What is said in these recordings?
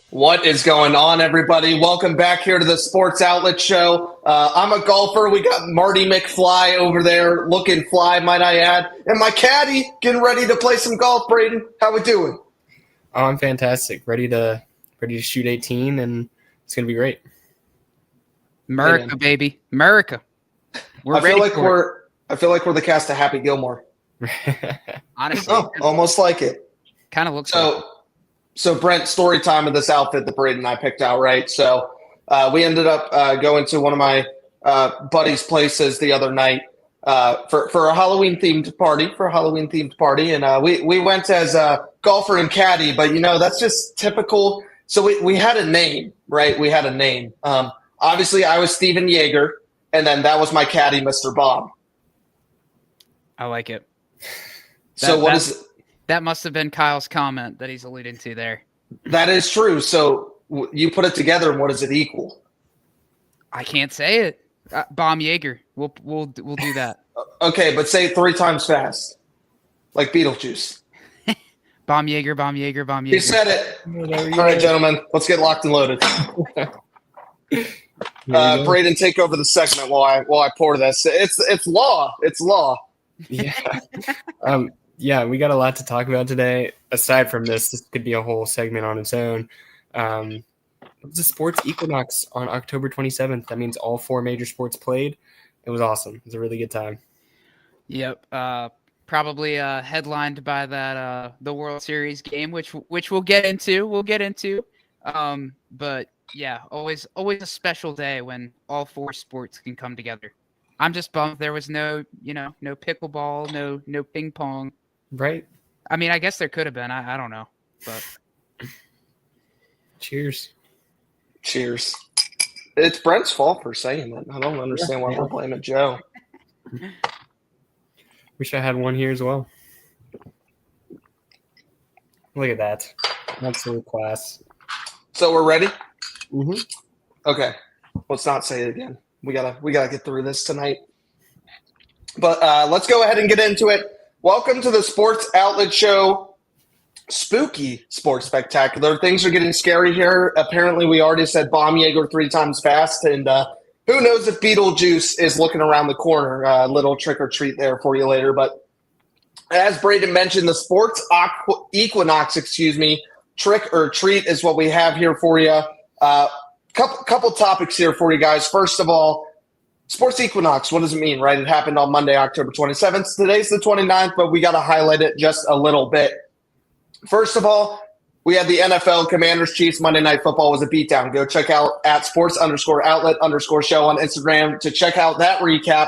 What is going on, everybody? Welcome back here to the Sports Outlet Show. I'm a golfer. We got Marty McFly over there, looking fly, might I add, and my caddy getting ready to play some golf. Brayden, how we doing? Oh, I'm fantastic. Ready to shoot 18, and it's gonna be great. America, baby, America. I feel like we're the cast of Happy Gilmore. Honestly, almost like it. Kind of looks So Brent, story time of this outfit that Brayden and I picked out, right? So we ended up going to one of my buddies' places the other night for a Halloween themed party. And we went as a golfer and caddy, but that's just typical. So we had a name, right? We had a name. Obviously, I was Steven Yeager, and then that was my caddy, Mr. Bob. I like it. That must have been Kyle's comment that he's alluding to there. That is true. So you put it together, and what does it equal? I can't say it. Bomb Yeager. We'll do that. Okay, but say it 3 times fast, like Beetlejuice. Bomb Yeager, Bomb Yeager, Bomb Yeager. You said it. All right, gentlemen, let's get locked and loaded. Brayden, take over the segment while I pour this. It's law. It's law. Yeah. Yeah, we got a lot to talk about today. Aside from this could be a whole segment on its own. It was a sports equinox on October 27th. That means all 4 major sports played. It was awesome. It was a really good time. Yep. Probably headlined by that the World Series game, which we'll get into. But yeah, always a special day when all 4 sports can come together. I'm just bummed there was no pickleball, no ping pong. Right. I mean, I guess there could have been. I don't know. But Cheers. It's Brent's fault for saying that. I don't understand why we're blaming Joe. Wish I had one here as well. Look at that. Absolute class. So we're ready? Mm-hmm. Okay. Let's not say it again. We gotta get through this tonight. But let's go ahead and get into it. Welcome to the Sports Outlet Show, Spooky Sports Spectacular. Things are getting scary here. Apparently, we already said Bomb Yeager 3 times fast, and who knows if Beetlejuice is looking around the corner. Little trick or treat there for you later. But as Brayden mentioned, the sports equinox, trick or treat is what we have here for you. Couple topics here for you guys. First of all, sports equinox, what does it mean, right? It happened on Monday, October 27th. Today's the 29th, but we got to highlight it just a little bit. First of all, we had the NFL Commanders Chiefs Monday Night Football was a beatdown. Go check out at sports_outlet_show on Instagram to check out that recap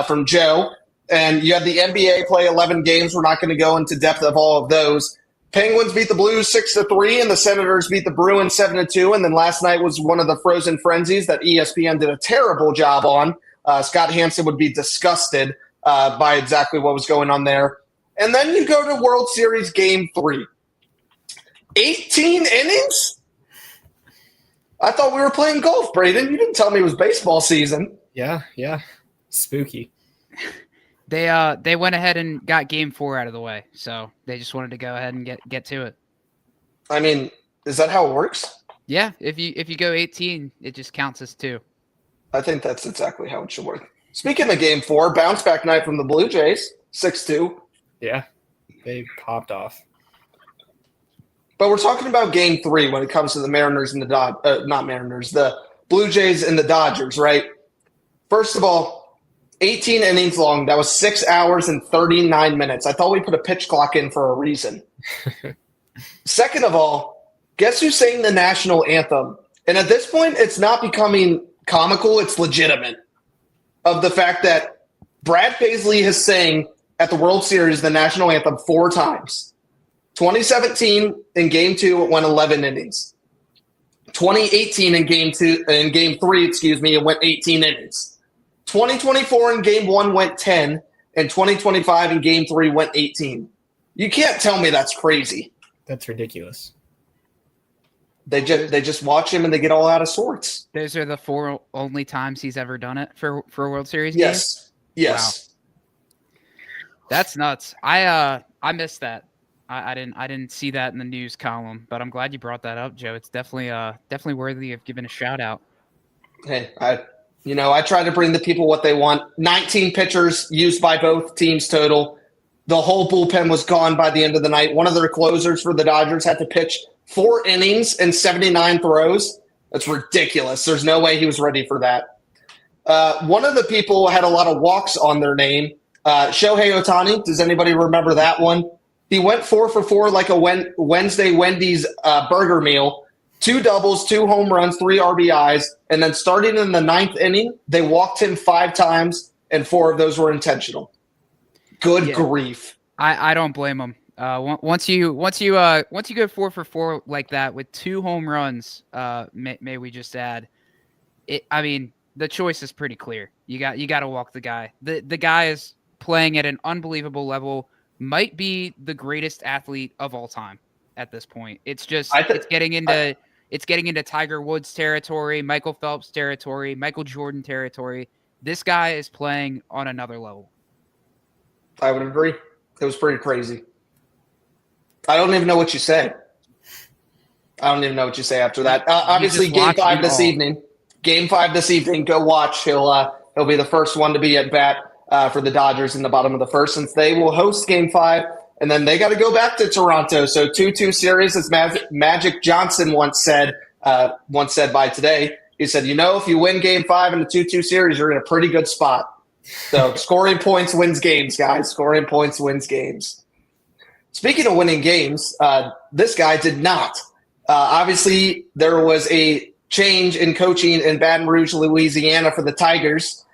from Joe. And you had the NBA play 11 games. We're not going to go into depth of all of those. Penguins beat the Blues 6-3, and the Senators beat the Bruins 7-2. And then last night was one of the frozen frenzies that ESPN did a terrible job on. Scott Hansen would be disgusted by exactly what was going on there. And then you go to World Series Game 3. 18 innings? I thought we were playing golf, Brayden. You didn't tell me it was baseball season. Yeah. Spooky. They went ahead and got Game 4 out of the way, so they just wanted to go ahead and get to it. I mean, is that how it works? Yeah, if you go 18, it just counts as 2. I think that's exactly how it should work. Speaking of Game 4, bounce back night from the Blue Jays, 6-2. Yeah, they popped off. But we're talking about Game 3 when it comes to the Mariners and the Blue Jays and the Dodgers, right? First of all, 18 innings long. That was 6 hours and 39 minutes. I thought we put a pitch clock in for a reason. Second of all, guess who sang the national anthem? And at this point, it's not becoming comical. It's legitimate. Of the fact that Brad Paisley has sang at the World Series the national anthem 4 times. 2017 in Game 2, it went 11 innings. 2018 in Game 3, it went 18 innings. 2024 in Game 1 went 10, and 2025 in Game 3 went 18. You can't tell me that's crazy. That's ridiculous. They just watch him and they get all out of sorts. Those are the 4 only times he's ever done it for a World Series game? Yes. Wow. That's nuts. I missed that. I didn't see that in the news column, but I'm glad you brought that up, Joe. It's definitely worthy of giving a shout out. Hey, I try to bring the people what they want. 19 pitchers used by both teams total. The whole bullpen was gone by the end of the night. One of their closers for the Dodgers had to pitch 4 innings and 79 throws. That's ridiculous. There's no way he was ready for that. One of the people had a lot of walks on their name. Shohei Ohtani. Does anybody remember that one? He went 4 for 4 like a Wednesday Wendy's burger meal. 2 doubles, 2 home runs, 3 RBIs. And then starting in the 9th inning, they walked him 5 times, and 4 of those were intentional. Good grief. I don't blame him. Once you go 4 for 4 like that with 2 home runs, may we just add, the choice is pretty clear. You got to walk the guy. The guy is playing at an unbelievable level. Might be the greatest athlete of all time at this point. It's just it's getting into Tiger Woods territory, Michael Phelps territory, Michael Jordan territory. This guy is playing on another level. I would agree. It was pretty crazy. I don't even know what you say. After that. Obviously, Game 5 this evening. Game 5 this evening. Go watch. He'll be the first one to be at bat for the Dodgers in the bottom of the first, since they will host Game 5, and then they got to go back to Toronto. So 2-2 series, as Magic Johnson once said by Today. He said, if you win Game 5 in a 2-2 series, you're in a pretty good spot. So scoring points wins games, guys. Scoring points wins games. Speaking of winning games, this guy did not. Obviously, there was a change in coaching in Baton Rouge, Louisiana for the Tigers.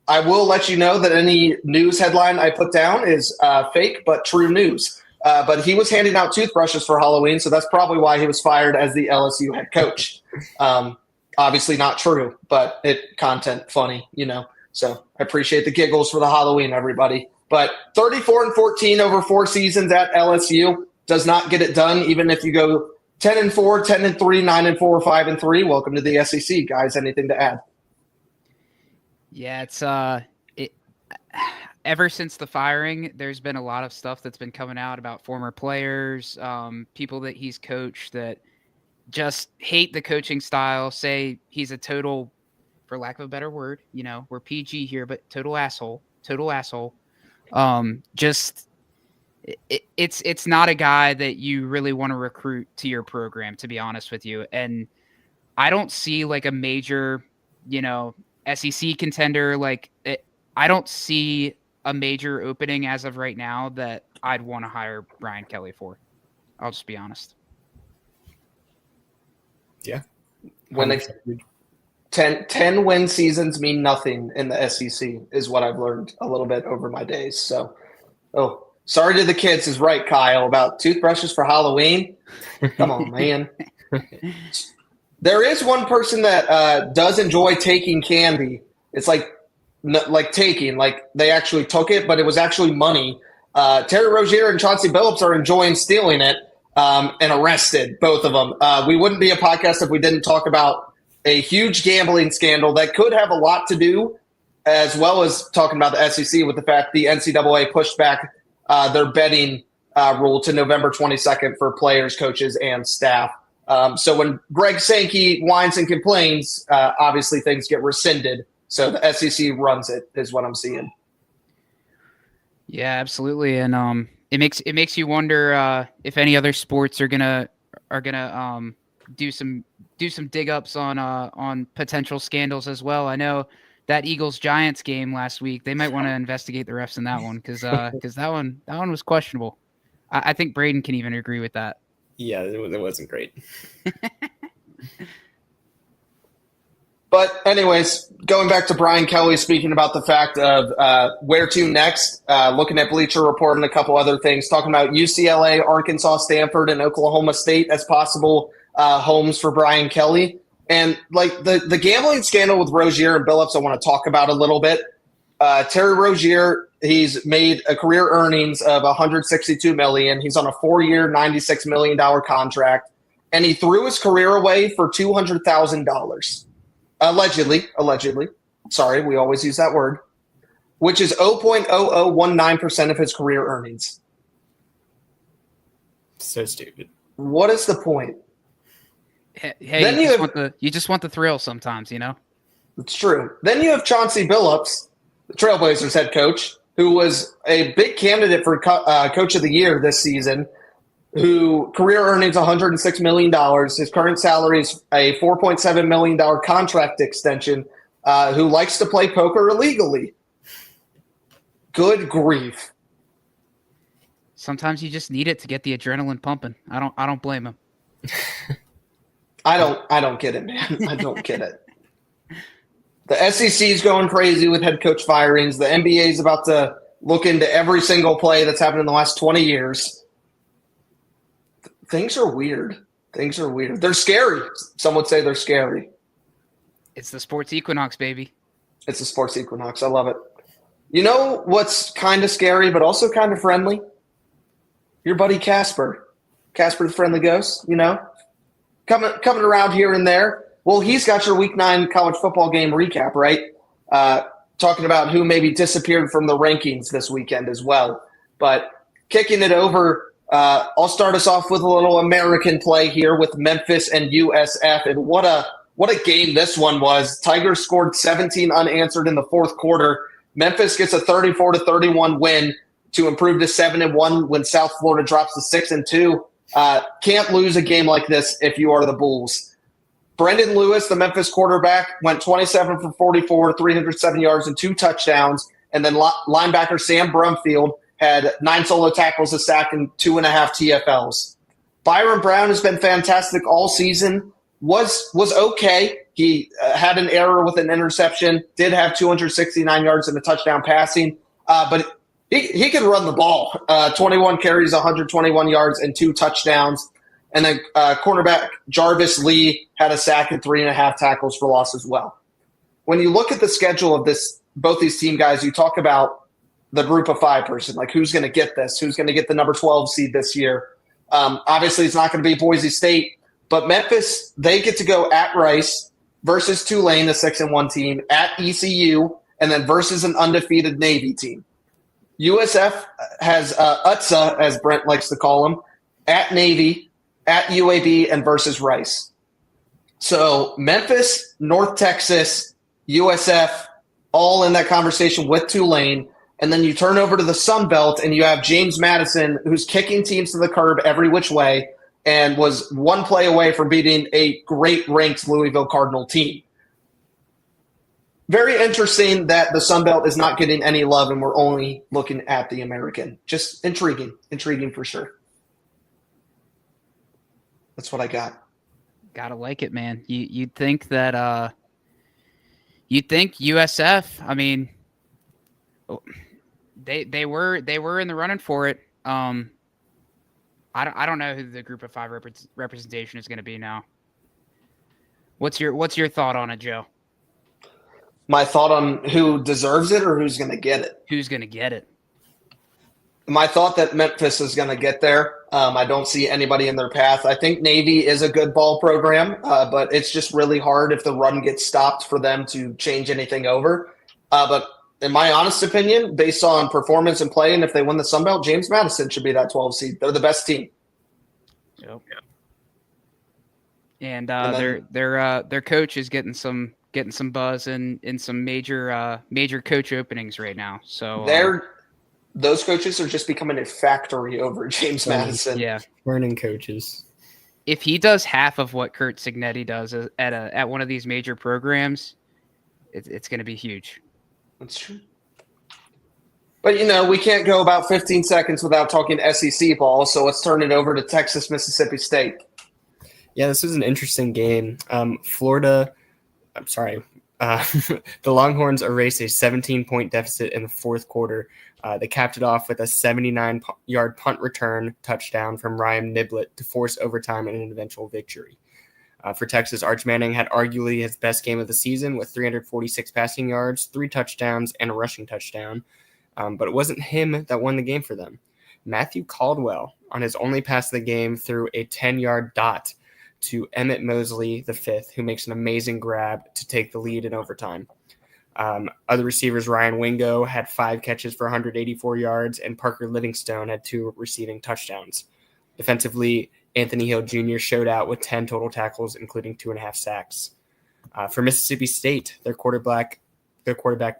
I will let you know that any news headline I put down is fake but true news. But he was handing out toothbrushes for Halloween, so that's probably why he was fired as the LSU head coach. Obviously not true, but content funny, So I appreciate the giggles for the Halloween, everybody. But 34-14 over 4 seasons at LSU does not get it done, even if you go 10-4, 10-3, 9-4, 5-3. Welcome to the SEC, guys. Anything to add? Yeah, it's ever since the firing, there's been a lot of stuff that's been coming out about former players, people that he's coached that just hate the coaching style, say he's a total, for lack of a better word, we're PG here, but total asshole. It's not a guy that you really want to recruit to your program, to be honest with you. And I don't see like a major, SEC contender. I don't see a major opening as of right now that I'd want to hire Brian Kelly for. I'll just be honest. Yeah. When 10 win seasons mean nothing in the SEC is what I've learned a little bit over my days. So, sorry to the kids is right, Kyle, about toothbrushes for Halloween. Come on, man. There is one person that does enjoy taking candy. It's like taking, like they actually took it, but it was actually money. Terry Rozier and Chauncey Billups are enjoying stealing it and arrested, both of them. We wouldn't be a podcast if we didn't talk about a huge gambling scandal that could have a lot to do, as well as talking about the SEC, with the fact the NCAA pushed back their betting rule to November 22nd for players, coaches, and staff. So when Greg Sankey whines and complains, obviously things get rescinded. So the SEC runs it, is what I'm seeing. Yeah, absolutely, and it makes you wonder if any other sports are gonna do some dig ups on potential scandals as well. I know that Eagles-Giants game last week, they might want to investigate the refs in that one because that one was questionable. I think Brayden can even agree with that. Yeah, it wasn't great. But anyways, going back to Brian Kelly speaking about the fact of where to next, looking at Bleacher Report and a couple other things, talking about UCLA, Arkansas, Stanford, and Oklahoma State as possible homes for Brian Kelly. And like the gambling scandal with Rozier and Billups, I want to talk about a little bit. Terry Rozier, he's made a career earnings of $162 million. He's on a 4-year, $96 million contract, and he threw his career away for $200,000. Allegedly. Sorry, we always use that word, which is 0.0019% of his career earnings. So stupid. What is the point? Hey, Then you just want the thrill sometimes, you know? It's true. Then you have Chauncey Billups, the Trailblazers head coach, who was a big candidate for Coach of the Year this season, who career earnings $106 million. His current salary is a $4.7 million contract extension, who likes to play poker illegally. Good grief. Sometimes you just need it to get the adrenaline pumping. I don't blame him. I don't get it, man. I don't get it. The SEC is going crazy with head coach firings. The NBA is about to look into every single play that's happened in the last 20 years. Things are weird. They're scary. Some would say they're scary. It's the sports equinox, baby. It's a sports equinox. I love it. You know what's kind of scary, but also kind of friendly? Your buddy Casper. Casper the Friendly Ghost, you know? Coming around here and there. Well, he's got your Week 9 college football game recap, right? Talking about who maybe disappeared from the rankings this weekend as well. But kicking it over, I'll start us off with a little American play here with Memphis and USF. And what a game this one was. Tigers scored 17 unanswered in the fourth quarter. Memphis gets a 34-31 win to improve to 7-1 when South Florida drops to 6-2. Can't lose a game like this if you are the Bulls. Brendan Lewis, the Memphis quarterback, went 27 for 44, 307 yards and 2 touchdowns. And then linebacker Sam Brumfield had 9 solo tackles, a sack, and 2.5 TFLs. Byron Brown has been fantastic all season. Was okay. He had an error with an interception, did have 269 yards and a touchdown passing, but he can run the ball. 21 carries, 121 yards, and 2 touchdowns. And then cornerback Jarvis Lee had a sack and 3.5 tackles for loss as well. When you look at the schedule of both these team guys, you talk about the group of 5 person, like who's going to get this, who's going to get the number 12 seed this year. Obviously, it's not going to be Boise State, but Memphis, they get to go at Rice versus Tulane, the 6-1 team, at ECU, and then versus an undefeated Navy team. USF has UTSA, as Brent likes to call them, at Navy, at UAB, and versus Rice. So Memphis, North Texas, USF, all in that conversation with Tulane. And then you turn over to the Sun Belt and you have James Madison, who's kicking teams to the curb every which way and was 1 play away from beating a great ranked Louisville Cardinal team. Very interesting that the Sun Belt is not getting any love and we're only looking at the American. Just intriguing for sure. That's what I got. Gotta like it, man. You'd think that you'd think USF. I mean, they were in the running for it. I don't know who the group of 5 representation is going to be now. What's your thought on it, Joe? My thought on who deserves it or who's going to get it? Who's going to get it? My thought that Memphis is going to get there. I don't see anybody in their path. I think Navy is a good ball program, but it's just really hard if the run gets stopped for them to change anything over. But in my honest opinion, based on performance and play, and if they win the Sun Belt, James Madison should be that 12 seed. They're the best team. Yep. And their coach is getting some buzz in some major coach openings right now. So those coaches are just becoming a factory over James Madison. Yeah, learning coaches. If he does half of what Kurt Signetti does at one of these major programs, it's going to be huge. That's true. But, we can't go about 15 seconds without talking SEC ball, so let's turn it over to Texas, Mississippi State. Yeah, this was an interesting game. The Longhorns erased a 17-point deficit in the fourth quarter. They capped it off with a 79-yard punt return touchdown from Ryan Niblett to force overtime and an eventual victory. For Texas, Arch Manning had arguably his best game of the season with 346 passing yards, 3 touchdowns, and a rushing touchdown. But it wasn't him that won the game for them. Matthew Caldwell, on his only pass of the game, threw a 10-yard dot to Emmett Mosley, the 5th, who makes an amazing grab to take the lead in overtime. Other receivers, Ryan Wingo had 5 catches for 184 yards, and Parker Livingstone had 2 receiving touchdowns. Defensively, Anthony Hill Jr. showed out with 10 total tackles, including 2.5 sacks. For Mississippi State, their quarterback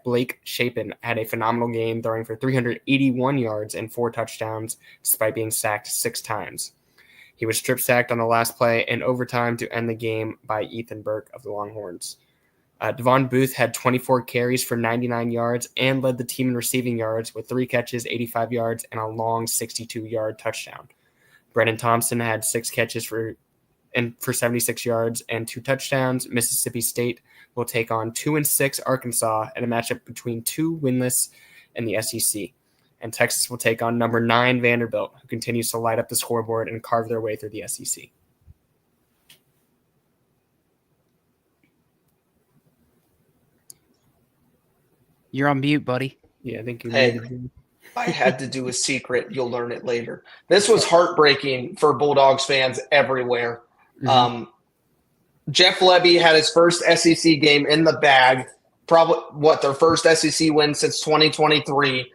Blake Shapen had a phenomenal game, throwing for 381 yards and 4 touchdowns, despite being sacked 6 times. He was strip sacked on the last play in overtime to end the game by Ethan Burke of the Longhorns. Devon Booth had 24 carries for 99 yards and led the team in receiving yards with 3 catches, 85 yards, and a long 62-yard touchdown. Brayden Thompson had 6 catches for 76 yards and 2 touchdowns. Mississippi State will take on 2-6 Arkansas in a matchup between 2 winless in the SEC. And Texas will take on number 9 Vanderbilt, who continues to light up the scoreboard and carve their way through the SEC. You're on mute, buddy. Yeah, I think Hey, I had to do a secret. You'll learn it later. This was heartbreaking for Bulldogs fans everywhere. Mhm. Jeff Lebby had his first SEC game in the bag. Probably their first SEC win since 2023.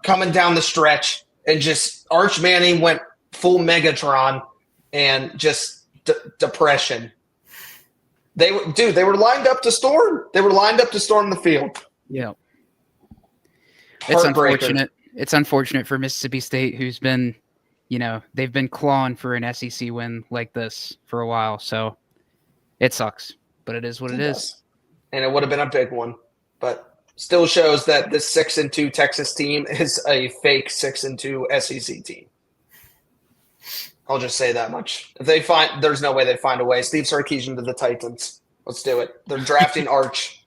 Coming down the stretch, and just Arch Manning went full Megatron, and just depression. They were lined up to storm. They were lined up to storm the field. Yeah. It's unfortunate. It's unfortunate for Mississippi State, who's been, they've been clawing for an SEC win like this for a while. So it sucks, but it is what it is. And it would have been a big one, but still shows that this 6-2 Texas team is a fake 6-2 SEC team. I'll just say that much. There's no way they find a way. Steve Sarkisian to the Titans. Let's do it. They're drafting Arch.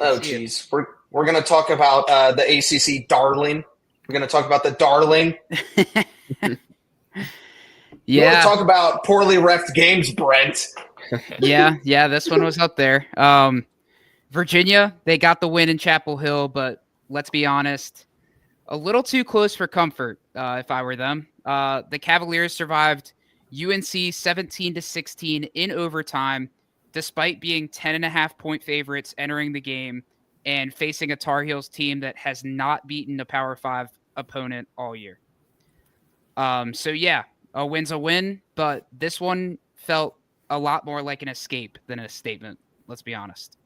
Oh, geez. We're going to talk about the ACC darling. We're going to talk about the darling. Yeah. We're going to talk about poorly reffed games, Brent. Yeah, this one was up there. Virginia, they got the win in Chapel Hill, but let's be honest, a little too close for comfort if I were them. The Cavaliers survived UNC 17-16 in overtime, despite being 10.5-point favorites entering the game and facing a Tar Heels team that has not beaten a Power 5 opponent all year. So yeah, a win's a win, but this one felt a lot more like an escape than a statement. Let's be honest.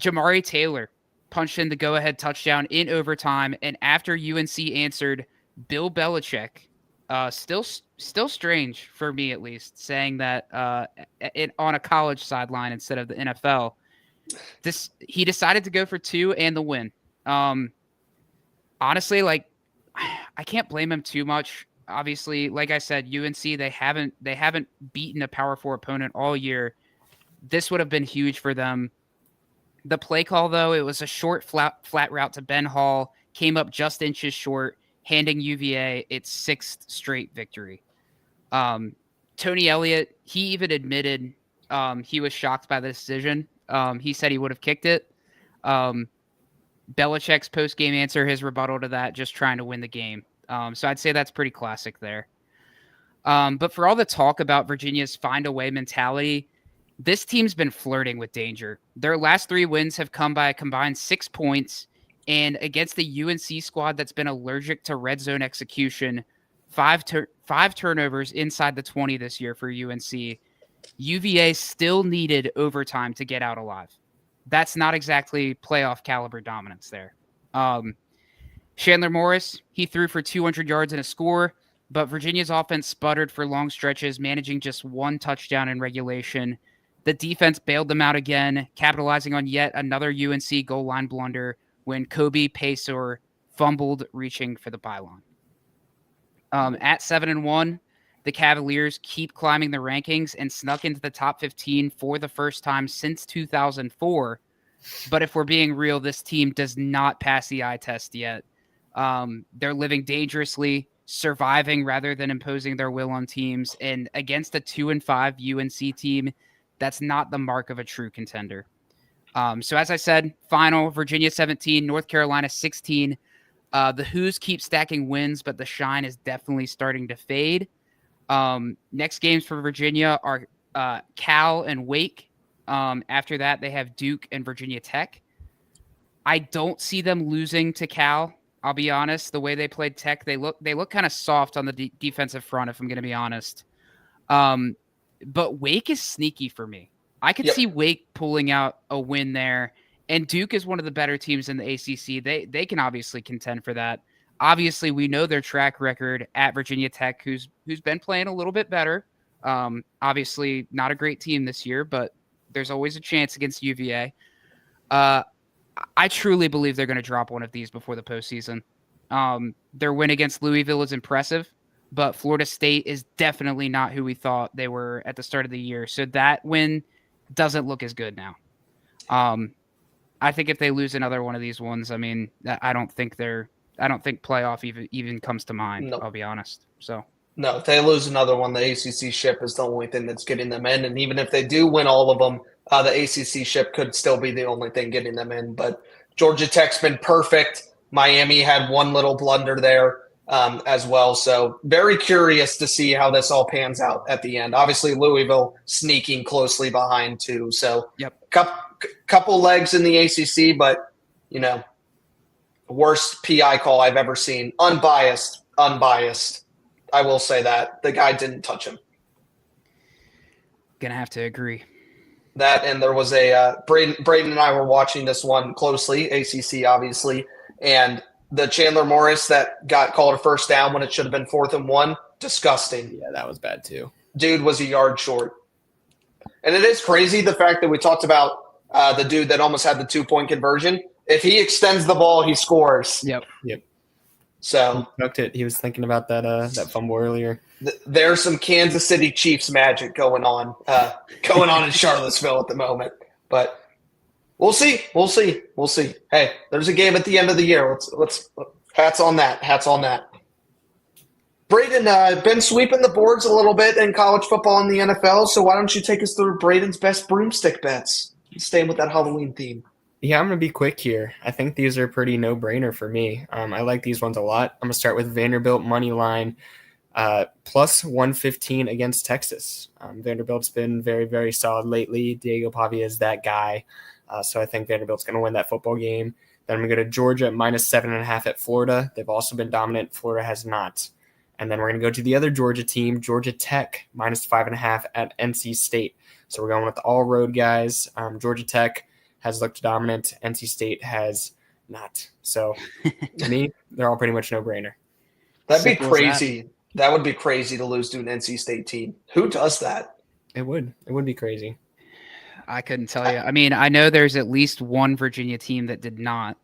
Jamari Taylor punched in the go-ahead touchdown in overtime, and after UNC answered, Bill Belichick, still strange for me at least, saying that on a college sideline instead of the NFL. He decided to go for 2 and the win. Honestly, I can't blame him too much. Obviously, like I said, UNC they haven't beaten a Power 4 opponent all year. This would have been huge for them. The play call, though, it was a short flat route to Ben Hall, came up just inches short, handing UVA its 6th straight victory. Tony Elliott, he even admitted he was shocked by the decision. He said he would have kicked it. Belichick's post-game answer, his rebuttal to that, just trying to win the game. So I'd say that's pretty classic there. But for all the talk about Virginia's find-a-way mentality, this team's been flirting with danger. Their last 3 wins have come by a combined 6 points, and against the UNC squad that's been allergic to red zone execution, 5 turnovers inside the 20 this year for UNC. UVA still needed overtime to get out alive. That's not exactly playoff caliber dominance there. Chandler Morris, he threw for 200 yards and a score, but Virginia's offense sputtered for long stretches, managing just 1 touchdown in regulation. The defense bailed them out again, capitalizing on yet another UNC goal line blunder when Kobe Paysor fumbled reaching for the pylon. At 7-1, the Cavaliers keep climbing the rankings and snuck into the top 15 for the first time since 2004. But if we're being real, this team does not pass the eye test yet. They're living dangerously, surviving rather than imposing their will on teams. And against a 2-5 UNC team, that's not the mark of a true contender. So as I said, final, Virginia 17, North Carolina 16. The Who's keep stacking wins, but the shine is definitely starting to fade. Next games for Virginia are Cal and Wake. After that, they have Duke and Virginia Tech. I don't see them losing to Cal. I'll be honest. The way they played Tech, they look kind of soft on the defensive front, if I'm going to be honest. But Wake is sneaky for me. I could see Wake pulling out a win there. And Duke is one of the better teams in the ACC. They can obviously contend for that. Obviously, we know their track record at Virginia Tech, who's been playing a little bit better. Obviously, not a great team this year, but there's always a chance against UVA. I truly believe they're going to drop one of these before the postseason. Their win against Louisville is impressive, but Florida State is definitely not who we thought they were at the start of the year. So that win doesn't look as good now. I think if they lose another one of these ones, I mean, I don't think playoff even comes to mind. No. I'll be honest. So no, if they lose another one, the ACC ship is the only thing that's getting them in. And even if they do win all of them, the ACC ship could still be the only thing getting them in. But Georgia Tech's been perfect. Miami had one little blunder there as well. So very curious to see how this all pans out at the end. Obviously, Louisville sneaking closely behind too. So couple legs in the ACC, but, worst PI call I've ever seen. Unbiased. I will say that. The guy didn't touch him. Gonna have to agree. That, and there was a Brayden and I were watching this one closely, ACC obviously, and the Chandler Morris that got called a first down when it should have been 4th and 1, disgusting. Yeah, that was bad too. Dude was a yard short. And it is crazy the fact that we talked about the dude that almost had the 2-point conversion. If he extends the ball, he scores. Yep. So he was thinking about that fumble earlier. There's some Kansas City Chiefs magic going on in Charlottesville at the moment. But we'll see. Hey, there's a game at the end of the year. Let's hats on that. Brayden, been sweeping the boards a little bit in college football and the NFL. So why don't you take us through Brayden's best broomstick bets? Staying with that Halloween theme. Yeah, I'm going to be quick here. I think these are pretty no-brainer for me. I like these ones a lot. I'm going to start with Vanderbilt money line, plus 115 against Texas. Vanderbilt's been very, very solid lately. Diego Pavia is that guy. So I think Vanderbilt's going to win that football game. Then I'm going to go to Georgia, minus 7.5 at Florida. They've also been dominant. Florida has not. And then we're going to go to the other Georgia team, Georgia Tech, minus 5.5 at NC State. So we're going with the all-road guys. Georgia Tech has looked dominant. NC State has not. So, to me, they're all pretty much no-brainer. That'd be crazy. That would be crazy to lose to an NC State team. Who does that? It would. It would be crazy. I couldn't tell you. I mean, I know there's at least one Virginia team that did not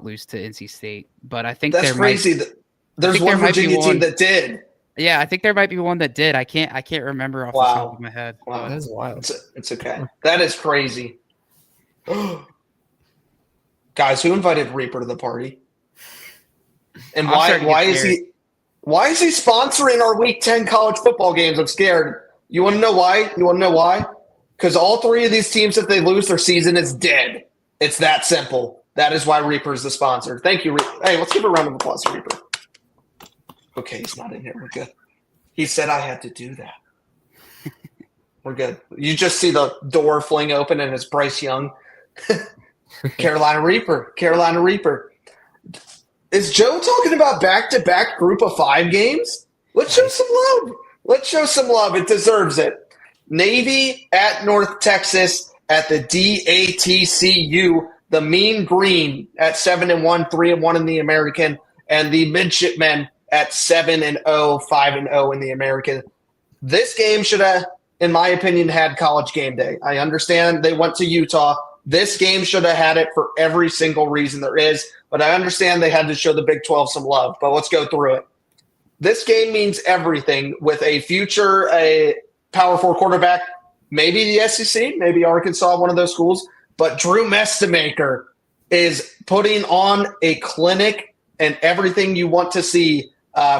lose to NC State, but I think that's crazy. There's one Virginia team that did. Yeah, I think there might be one that did. I can't remember off the top of my head. Wow, that is wild. It's okay. That is crazy. Guys, who invited Reaper to the party? And why is he sponsoring our Week 10 college football games? I'm scared. You want to know why? Because all three of these teams, if they lose, their season is dead. It's that simple. That is why Reaper is the sponsor. Thank you, Reaper. Hey, let's give a round of applause to Reaper. Okay, he's not in here. We're good. He said I had to do that. We're good. You just see the door fling open and it's Bryce Young. Carolina Reaper. Is Joe talking about back-to-back group of 5 games? Let's show some love. It deserves it. Navy at North Texas at the DATCU. The Mean Green at 7-1, 3-1 in the American, and the Midshipmen at 7-0, 5-0 in the American. This game should have, in my opinion, had College Game Day. I understand they went to Utah. This game should have had it for every single reason there is, but I understand they had to show the Big 12 some love. But let's go through it. This game means everything with a future Power 4 quarterback, maybe the SEC, maybe Arkansas, one of those schools. But Drew Mestemaker is putting on a clinic and everything you want to see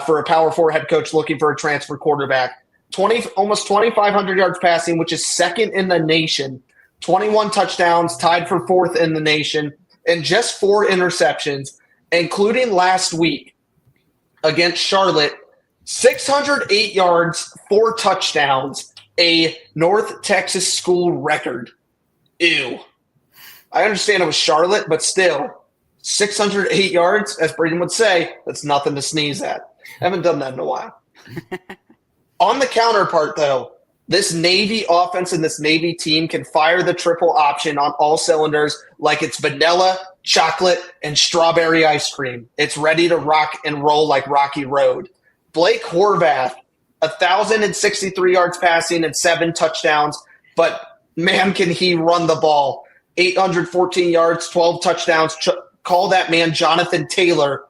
for a Power 4 head coach looking for a transfer quarterback. Almost 2,500 yards passing, which is second in the nation. 21 touchdowns, tied for 4th in the nation, and just 4 interceptions, including last week against Charlotte. 608 yards, 4 touchdowns, a North Texas school record. Ew. I understand it was Charlotte, but still, 608 yards, as Brayden would say, that's nothing to sneeze at. Haven't done that in a while. On the counterpart, though, this Navy offense and this Navy team can fire the triple option on all cylinders like it's vanilla, chocolate, and strawberry ice cream. It's ready to rock and roll like Rocky Road. Blake Horvath, 1,063 yards passing and 7 touchdowns, but man, can he run the ball. 814 yards, 12 touchdowns. Call that man Jonathan Taylor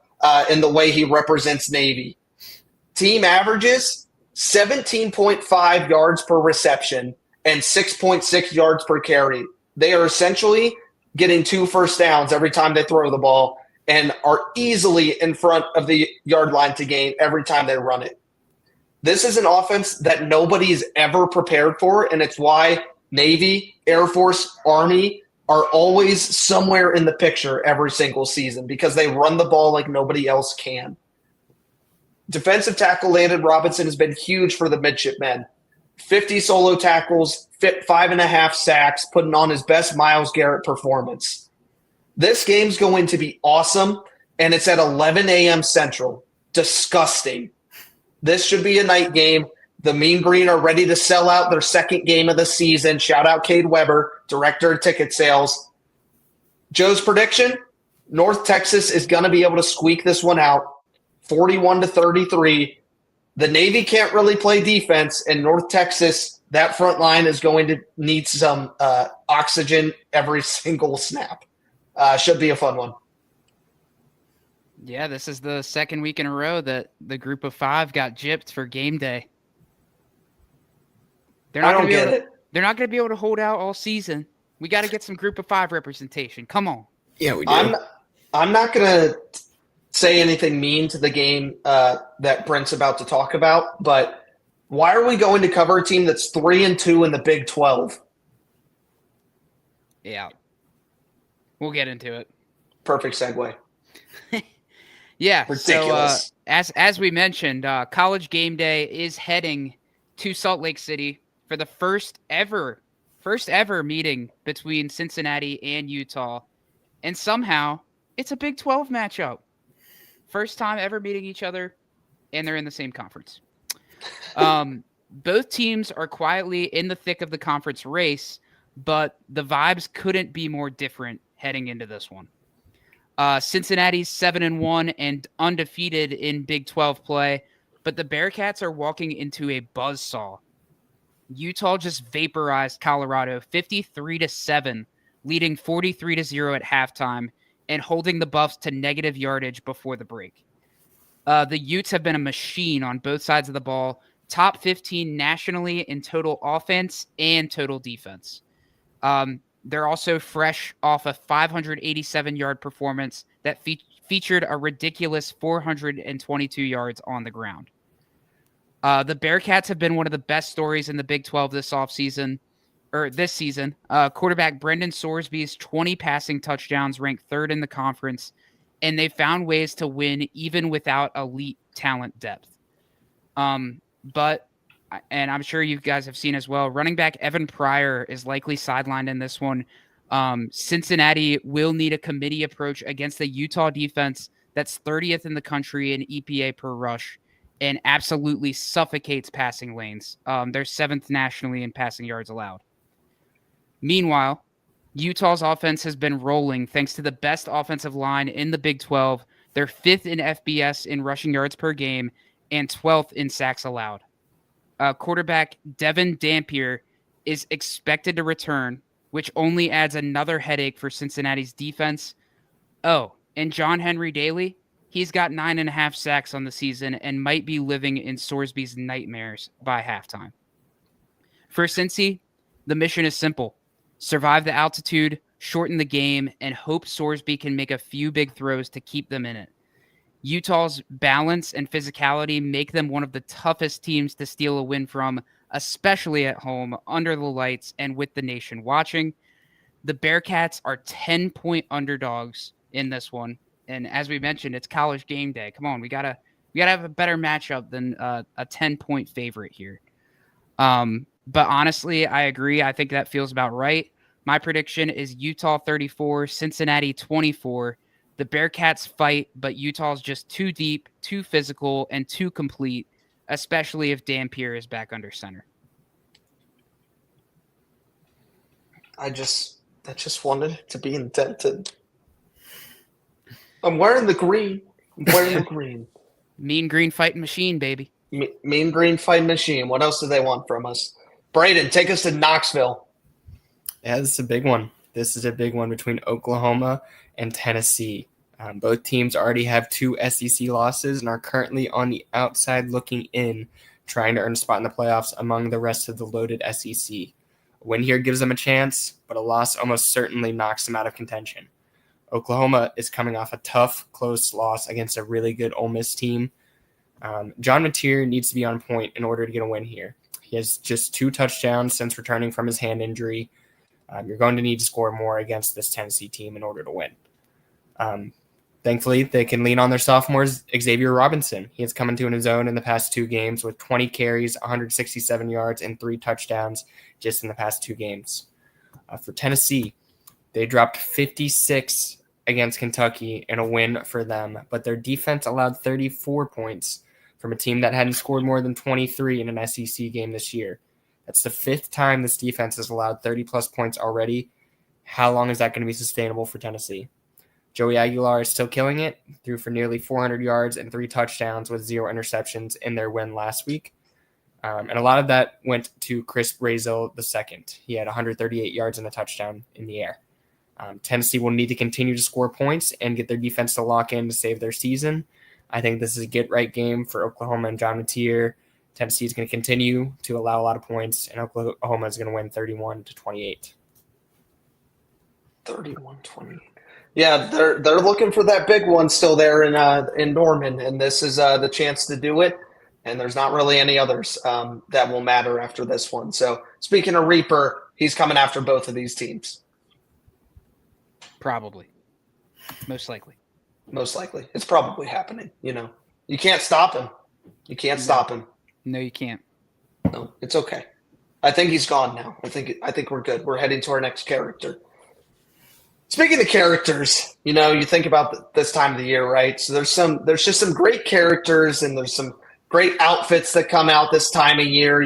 in the way he represents Navy. Team averages 17.5 yards per reception and 6.6 yards per carry. They are essentially getting 2 first downs every time they throw the ball and are easily in front of the yard line to gain every time they run it. This is an offense that nobody's ever prepared for, and it's why Navy, Air Force, Army are always somewhere in the picture every single season because they run the ball like nobody else can. Defensive tackle Landon Robinson has been huge for the midshipmen. 50 solo tackles, 5.5 sacks, putting on his best Myles Garrett performance. This game's going to be awesome, and it's at 11 a.m. Central. Disgusting. This should be a night game. The Mean Green are ready to sell out their second game of the season. Shout out Cade Weber, director of ticket sales. Joe's prediction, North Texas is going to be able to squeak this one out. 41-33. The Navy can't really play defense, and North Texas, that front line is going to need some oxygen every single snap. Should be a fun one. Yeah, this is the second week in a row that the group of 5 got gypped for game day. I don't get it. They're not going to be able to hold out all season. We got to get some group of 5 representation. Come on. Yeah, we do. I'm not going to say anything mean to the game that Brent's about to talk about, but why are we going to cover a team that's 3-2 in the Big 12? Yeah. We'll get into it. Perfect segue. Yeah. Ridiculous. So as we mentioned, College Game Day is heading to Salt Lake City for the first ever meeting between Cincinnati and Utah. And somehow it's a Big 12 matchup. First time ever meeting each other, and they're in the same conference. Both teams are quietly in the thick of the conference race, but the vibes couldn't be more different heading into this one. Cincinnati's 7-1 and undefeated in Big 12 play, but the Bearcats are walking into a buzzsaw. Utah just vaporized Colorado 53-7, leading 43-0 at halftime, and holding the Buffs to negative yardage before the break. The Utes have been a machine on both sides of the ball, top 15 nationally in total offense and total defense. They're also fresh off a 587-yard performance that featured a ridiculous 422 yards on the ground. The Bearcats have been one of the best stories in the Big 12 this season. Quarterback Brendan Sorsby's 20 passing touchdowns ranked 3rd in the conference, and they found ways to win even without elite talent depth. But I'm sure you guys have seen as well, running back Evan Pryor is likely sidelined in this one. Cincinnati will need a committee approach against the Utah defense that's 30th in the country in EPA per rush and absolutely suffocates passing lanes. They're 7th nationally in passing yards allowed. Meanwhile, Utah's offense has been rolling thanks to the best offensive line in the Big 12. They're 5th in FBS in rushing yards per game and 12th in sacks allowed. Quarterback Devin Dampier is expected to return, which only adds another headache for Cincinnati's defense. Oh, and John Henry Daly, he's got 9.5 sacks on the season and might be living in Sorsby's nightmares by halftime. For Cincy, the mission is simple. Survive the altitude, shorten the game, and hope Sorsby can make a few big throws to keep them in it. Utah's balance and physicality make them one of the toughest teams to steal a win from, especially at home, under the lights, and with the nation watching. The Bearcats are 10-point underdogs in this one. And as we mentioned, it's College Game Day. Come on, we gotta have a better matchup than a 10-point favorite here. But honestly, I agree. I think that feels about right. My prediction is Utah 34, Cincinnati 24. The Bearcats fight, but Utah's just too deep, too physical, and too complete, especially if Dampier is back under center. I just wanted it to be indented. I'm wearing the green. Mean green fighting machine, baby. Mean green fighting machine. What else do they want from us? Brayden, take us to Knoxville. Yeah, this is a big one. This is a big one between Oklahoma and Tennessee. Both teams already have 2 SEC losses and are currently on the outside looking in, trying to earn a spot in the playoffs among the rest of the loaded SEC. A win here gives them a chance, but a loss almost certainly knocks them out of contention. Oklahoma is coming off a tough, close loss against a really good Ole Miss team. John Mateer needs to be on point in order to get a win here. He has just 2 touchdowns since returning from his hand injury. You're going to need to score more against this Tennessee team in order to win. Thankfully, they can lean on their sophomores, Xavier Robinson. He has come into his own in the past 2 games with 20 carries, 167 yards, and 3 touchdowns just in the past 2 games. For Tennessee, they dropped 56 against Kentucky in a win for them, but their defense allowed 34 points from a team that hadn't scored more than 23 in an SEC game this year. That's the 5th time this defense has allowed 30-plus points already. How long is that going to be sustainable for Tennessee? Joey Aguilar is still killing it, threw for nearly 400 yards and 3 touchdowns with 0 interceptions in their win last week. And a lot of that went to Chris Brazil II. He had 138 yards and a touchdown in the air. Tennessee will need to continue to score points and get their defense to lock in to save their season. I think this is a get-right game for Oklahoma and John Mateer. Tennessee is going to continue to allow a lot of points, and Oklahoma is going to win 31-28. 31-28. Yeah, they're looking for that big one still there in Norman, and this is the chance to do it. And there's not really any others that will matter after this one. So speaking of Reaper, he's coming after both of these teams. Probably. Most likely. It's probably happening, You can't stop him. No, you can't. No, it's okay. I think he's gone now. I think we're good. We're heading to our next character. Speaking of characters, you think about this time of the year, right? So there's just some great characters, and there's some great outfits that come out this time of year,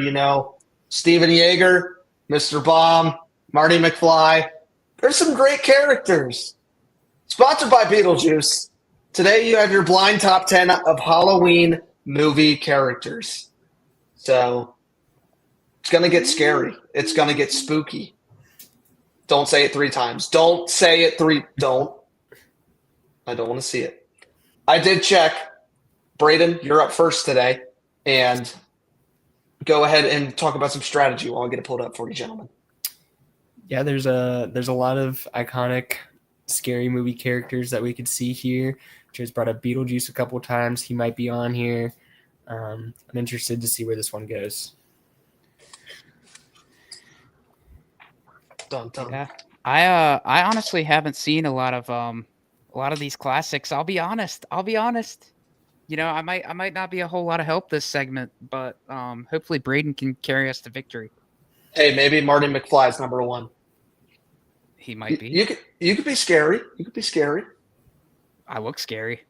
Steven Yeager, Mr. Baum, Marty McFly. There's some great characters. Sponsored by Beetlejuice. Today you have your blind top 10 of Halloween movie characters. So it's going to get scary. It's going to get spooky. Don't say it 3 times. Don't say it 3. Don't. I don't want to see it. I did check. Brayden, you're up first today. And go ahead and talk about some strategy while I get it pulled up for you, gentlemen. Yeah, there's a lot of iconic, scary movie characters that we could see here. Just brought up Beetlejuice a couple of times. He might be on here. I'm interested to see where this one goes. Dun, dun. Yeah, I honestly haven't seen a lot of these classics. I'll be honest. I might not be a whole lot of help this segment, but hopefully Brayden can carry us to victory. Hey, maybe Marty McFly is number 1. He might be. You could be scary. I look scary.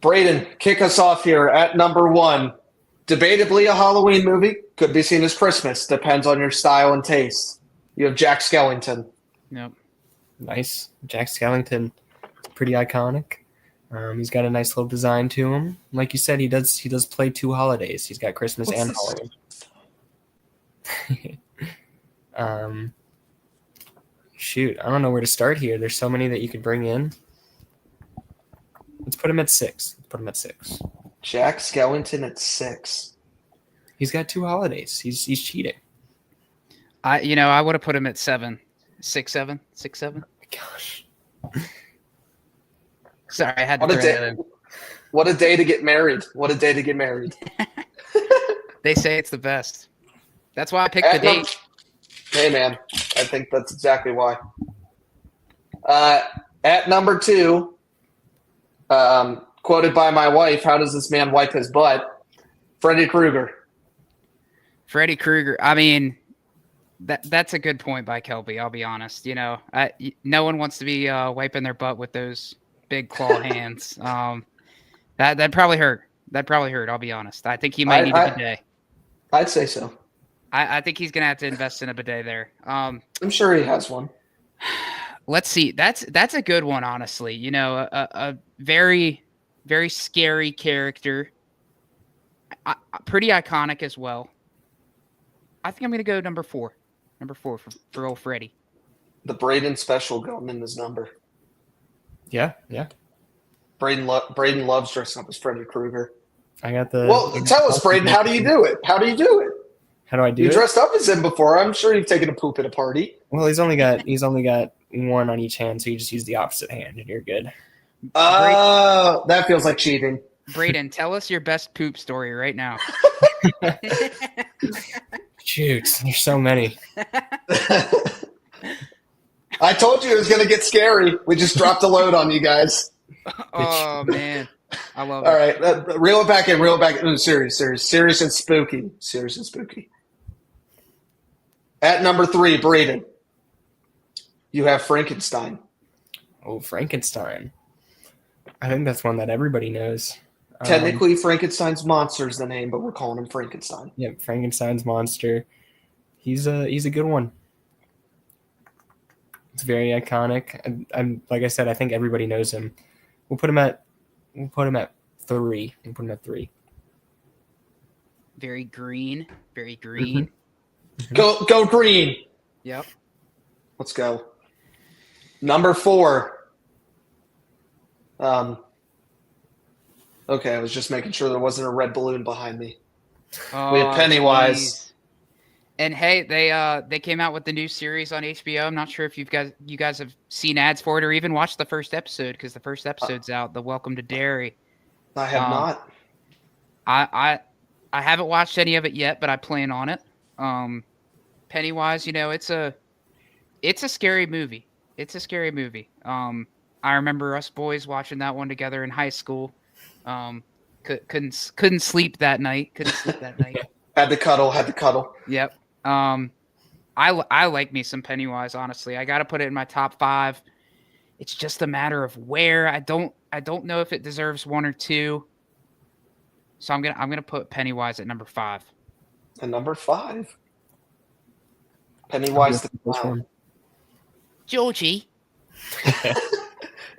Brayden, kick us off here at number 1. Debatably a Halloween movie. Could be seen as Christmas. Depends on your style and taste. You have Jack Skellington. Yep. Nice. Jack Skellington. Pretty iconic. He's got a nice little design to him. Like you said, he does play 2 holidays. He's got Christmas and Halloween. Shoot, I don't know where to start here. There's so many that you could bring in. Let's put him at 6. Jack Skellington at 6. He's got 2 holidays. He's cheating. I would have put him at 7. 6-7. Gosh. Sorry, I had to throw that in. What a day to get married. They say it's the best. That's why I picked the date. Hey, man. I think that's exactly why. At number 2, quoted by my wife, how does this man wipe his butt? Freddy Krueger. I mean, that's a good point by Kelby. I'll be honest. No one wants to be wiping their butt with those big claw hands. That probably hurt. That probably hurt. I'll be honest. I think he might need a bidet. I'd say so. I think he's gonna have to invest in a bidet there. I'm sure he has one. Let's see. That's a good one, honestly. You know, a very, very scary character. Pretty iconic as well. I think I'm gonna go number 4. Number 4 for old Freddy. The Brayden special going in his number. Yeah. Brayden loves dressing up as Freddy Krueger. I got the. Well, tell us, Brayden, how do you do it? How do you do it? How do I do you it? You dressed up as him before. I'm sure you've taken a poop at a party. Well, he's only got one on each hand, so you just use the opposite hand, and you're good. That feels like cheating. Brayden, tell us your best poop story right now. Shoot, there's so many. I told you it was going to get scary. We just dropped a load on you guys. Oh, man. I love it. All right. Reel it back in. Ooh, serious and spooky. Serious and spooky. At number 3, Brayden, you have Frankenstein. Oh, Frankenstein. I think that's one that everybody knows. Technically, Frankenstein's monster is the name, but we're calling him Frankenstein. Yeah, Frankenstein's monster. He's a good one. It's very iconic. I'm like I said, I think everybody knows him. We'll put him at 3. We'll put him at 3. Very green. Very green. Mm-hmm. Go green. Yep. Let's go. Number 4. Okay, I was just making sure there wasn't a red balloon behind me. Oh, we have Pennywise. Geez. And hey, they came out with the new series on HBO. I'm not sure if you guys have seen ads for it or even watched the first episode, because the first episode's out. The Welcome to Derry. I have not. I haven't watched any of it yet, but I plan on it. Pennywise, you know, it's a scary movie. It's a scary movie. I remember us boys watching that one together in high school. Couldn't sleep that night. Had to cuddle. Yep. I like me some Pennywise, honestly. I got to put it in my top 5. It's just a matter of where. I don't know if it deserves 1 or 2. So I'm gonna put Pennywise at number 5. At number 5. Pennywise the clown. Georgie.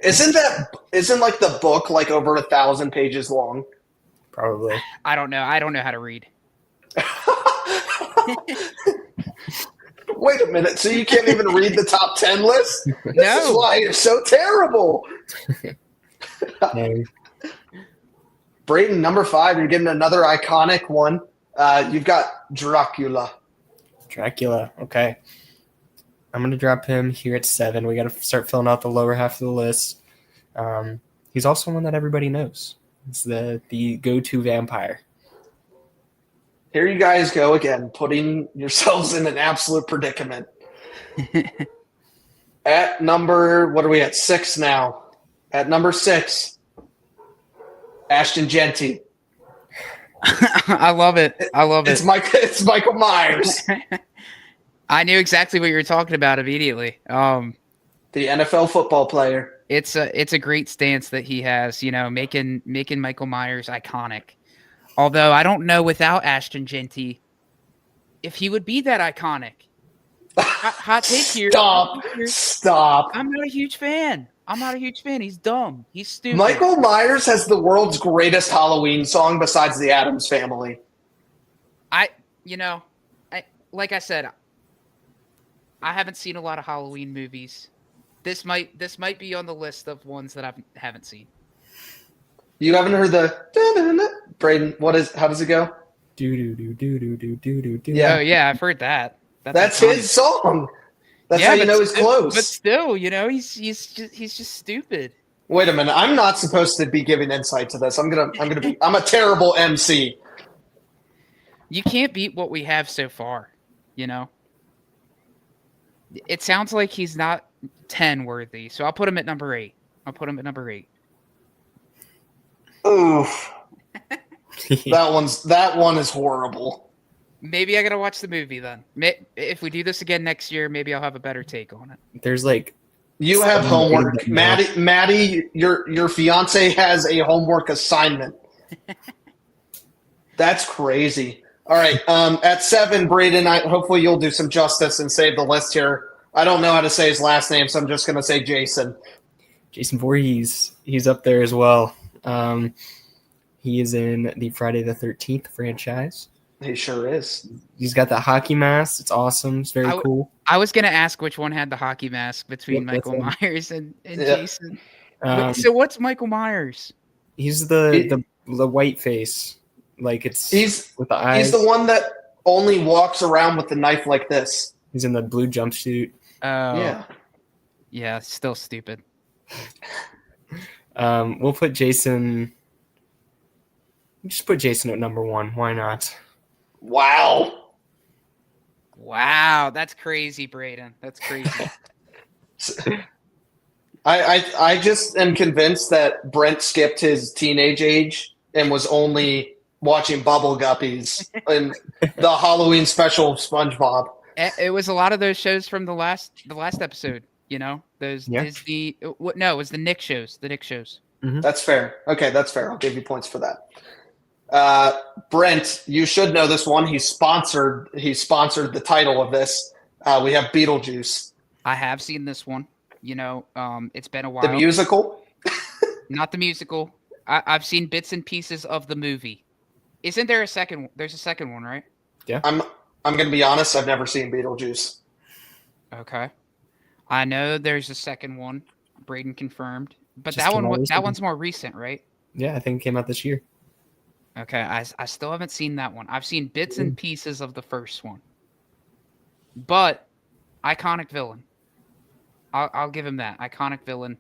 Isn't like the book like over 1,000 pages long? Probably. I don't know how to read. Wait a minute. So you can't even read the top 10 list? No. This is why you're so terrible. No. Brayden, number 5. You're getting another iconic one. You've got Dracula. Dracula. Okay. I'm going to drop him here at 7. We got to start filling out the lower half of the list. He's also one that everybody knows. It's the go-to vampire. Here you guys go again, putting yourselves in an absolute predicament. At number, what are we at? 6 now. At number 6, Ashton Genty. I love it. It's Michael Myers. I knew exactly what you were talking about immediately. The NFL football player. It's a great stance that he has, you know, making Michael Myers iconic. Although I don't know without Ashton Genty if he would be that iconic. Hot take here. Stop. I'm not a huge fan. He's dumb. He's stupid. Michael Myers has the world's greatest Halloween song besides the Addams Family. Like I said, I haven't seen a lot of Halloween movies. This might be on the list of ones that I haven't seen. You haven't heard the Brayden? How does it go? Do. Yeah. Oh yeah, I've heard that. That's his song. That's how you know he's close. But still, you know, he's just stupid. Wait a minute. I'm not supposed to be giving insight to this. I'm a terrible MC. You can't beat what we have so far, you know? It sounds like he's not 10 worthy, so I'll put him at number 8. Oof. That one is horrible. Maybe I gotta watch the movie then. If we do this again next year, maybe I'll have a better take on it. There's like You have homework. Maddie, your fiance has a homework assignment. That's crazy. All right. At 7, Brayden, hopefully you'll do some justice and save the list here. I don't know how to say his last name, so I'm just going to say Jason. Jason Voorhees. He's up there as well. He is in the Friday the 13th franchise. He sure is. He's got that hockey mask. It's awesome. It's very cool. I was going to ask which one had the hockey mask between Michael Myers and Jason. So what's Michael Myers? He's the white face. Like he's with the eyes. He's the one that only walks around with the knife like this. He's in the blue jumpsuit. Oh. Yeah. Yeah, still stupid. We'll put Jason. Just put Jason at number 1. Why not? Wow, that's crazy, Brayden. That's crazy. I just am convinced that Brent skipped his teenage age and was only watching Bubble Guppies and the Halloween special of SpongeBob. It was a lot of those shows from the last episode. You know, it was the Nick shows. The Nick shows. Mm-hmm. That's fair. Okay, that's fair. I'll give you points for that. Brent, you should know this one. He sponsored the title of this. We have Beetlejuice. I have seen this one. You know, it's been a while. The musical? Not the musical. I've seen bits and pieces of the movie. Isn't there a second one? There's a second one, right? Yeah. I'm going to be honest. I've never seen Beetlejuice. Okay. I know there's a second one. Brayden confirmed. But Just that one's more recent, right? Yeah, I think it came out this year. Okay, I still haven't seen that one. I've seen bits and pieces of the first one. But iconic villain. I'll give him that. Iconic villain.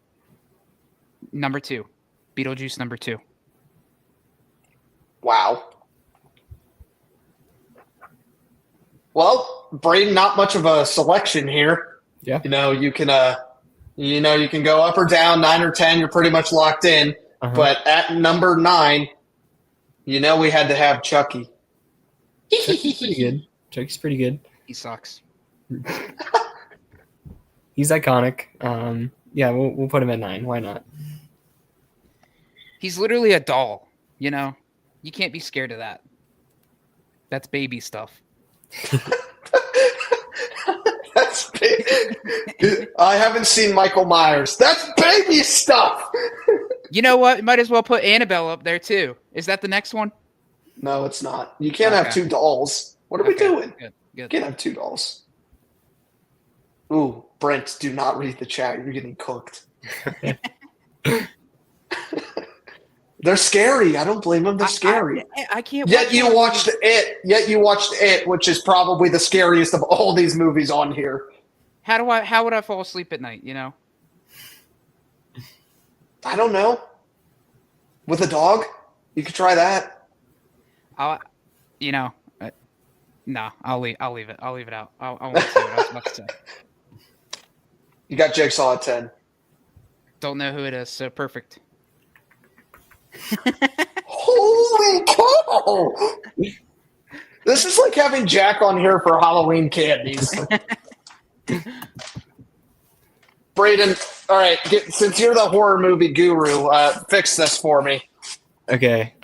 Number 2. Beetlejuice number 2. Wow. Well, Brayden, not much of a selection here. Yeah. You can go up or down, 9 or 10. You're pretty much locked in. Uh-huh. But at number 9, we had to have Chucky. Chucky's pretty good. Chucky's pretty good. He sucks. He's iconic. Yeah, we'll put him at 9. Why not? He's literally a doll. You know, you can't be scared of that. That's baby stuff. That's big. I haven't seen Michael Myers. That's baby stuff. You know what? You might as well put Annabelle up there too. Is that the next one? No, it's not. You can't have 2 dolls. What are we doing? Good. You can't have 2 dolls. Ooh, Brent, do not read the chat. You're getting cooked. They're scary. I don't blame them. They're scary. I can't. Yet you watched It, which is probably the scariest of all these movies on here. How would I fall asleep at night? You know. I don't know. With a dog, you could try that. No, I'll leave it. I'll leave it out. I won't say what I was about to say. You got Jigsaw at 10. Don't know who it is, so perfect. Holy cow! This is like having Jack on here for Halloween candies. Brayden, all right, since you're the horror movie guru, fix this for me. Okay.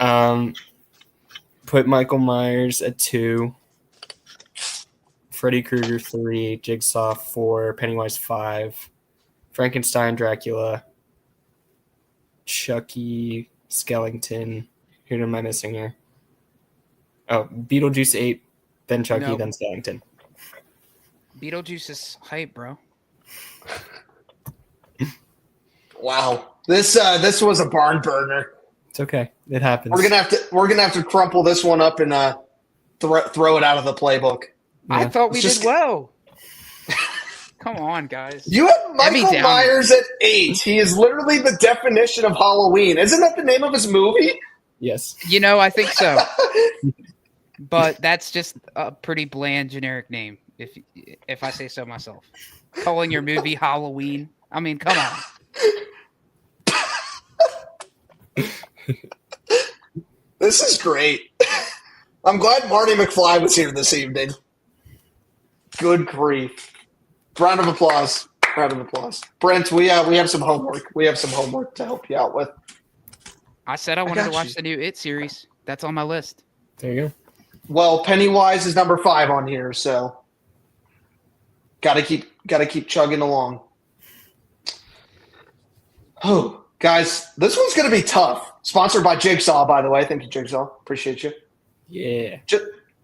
Put Michael Myers at 2. Freddy Krueger 3. Jigsaw 4. Pennywise 5. Frankenstein, Dracula. Chucky, Skellington. Who am I missing here? Oh, Beetlejuice 8. Then Chucky, Nope. then Skellington. Beetlejuice is hype, bro. Wow, this was a barn burner. It's okay. It happens. We're gonna have to crumple this one up and throw it out of the playbook. Yeah. I thought we It's just- did well. Come on, guys. You have Michael down. Myers at 8. He is literally the definition of Halloween. Isn't that the name of his movie? Yes. You know, I think so. But that's just a pretty bland, generic name, if I say so myself. Calling your movie Halloween. I mean, come on. This is great. I'm glad Marty McFly was here this evening. Good grief. Round of applause. Round of applause. Brent, we have some homework. We have some homework to help you out with. I said I wanted to got watch you. the new It series. That's on my list. There you go. Well, Pennywise is number 5 on here, so gotta keep chugging along. Oh, guys, this one's gonna be tough. Sponsored by Jigsaw, by the way. Thank you, Jigsaw. Appreciate you. Yeah.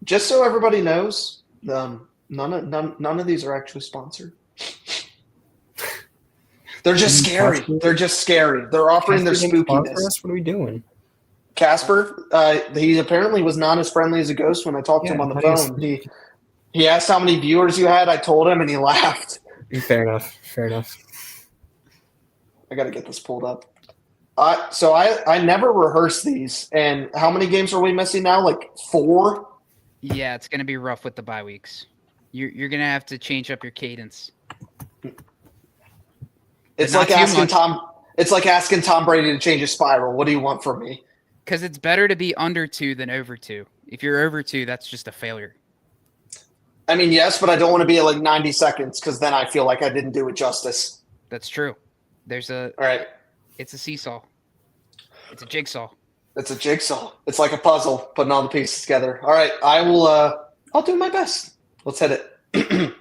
Just so everybody knows, none of these are actually sponsored. They're just scary. They're just scary. They're offering their spookiness. What are we doing? Casper, he apparently was not as friendly as a ghost when I talked to him on the phone. He asked how many viewers you had. I told him, and he laughed. Fair enough. I got to get this pulled up. So I never rehearsed these. And how many games are we missing now? Like 4? Yeah, it's going to be rough with the bye weeks. You're going to have to change up your cadence. It's like asking Tom Brady to change his spiral. What do you want from me? Because it's better to be under 2 than over 2. If you're over 2, that's just a failure. I mean, yes, but I don't want to be at like 90 seconds because then I feel like I didn't do it justice. That's true. All right. It's a seesaw. It's a jigsaw. It's a jigsaw. It's like a puzzle, putting all the pieces together. All right, I'll do my best. Let's hit it.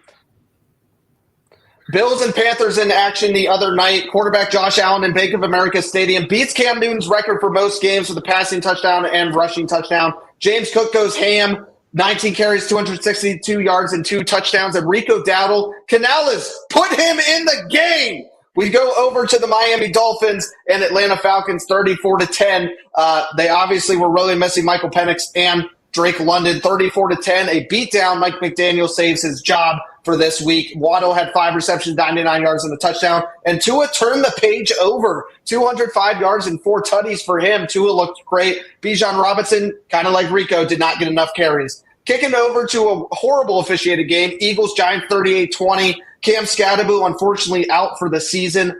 Bills and Panthers in action the other night. Quarterback Josh Allen in Bank of America Stadium beats Cam Newton's record for most games with a passing touchdown and rushing touchdown. James Cook goes ham, 19 carries, 262 yards, and 2 touchdowns. And Rico Dowdle, Canales, put him in the game. We go over to the Miami Dolphins and Atlanta Falcons, 34-10. They obviously were really missing Michael Penix and Drake London, 34-10. A beatdown. Mike McDaniel saves his job for this week. Waddle had 5 receptions, 99 yards, and a touchdown. And Tua turned the page over. 205 yards and 4 tutties for him. Tua looked great. Bijan Robinson, kind of like Rico, did not get enough carries. Kicking over to a horrible officiated game. Eagles-Giants 38-20. Cam Scadaboo, unfortunately, out for the season.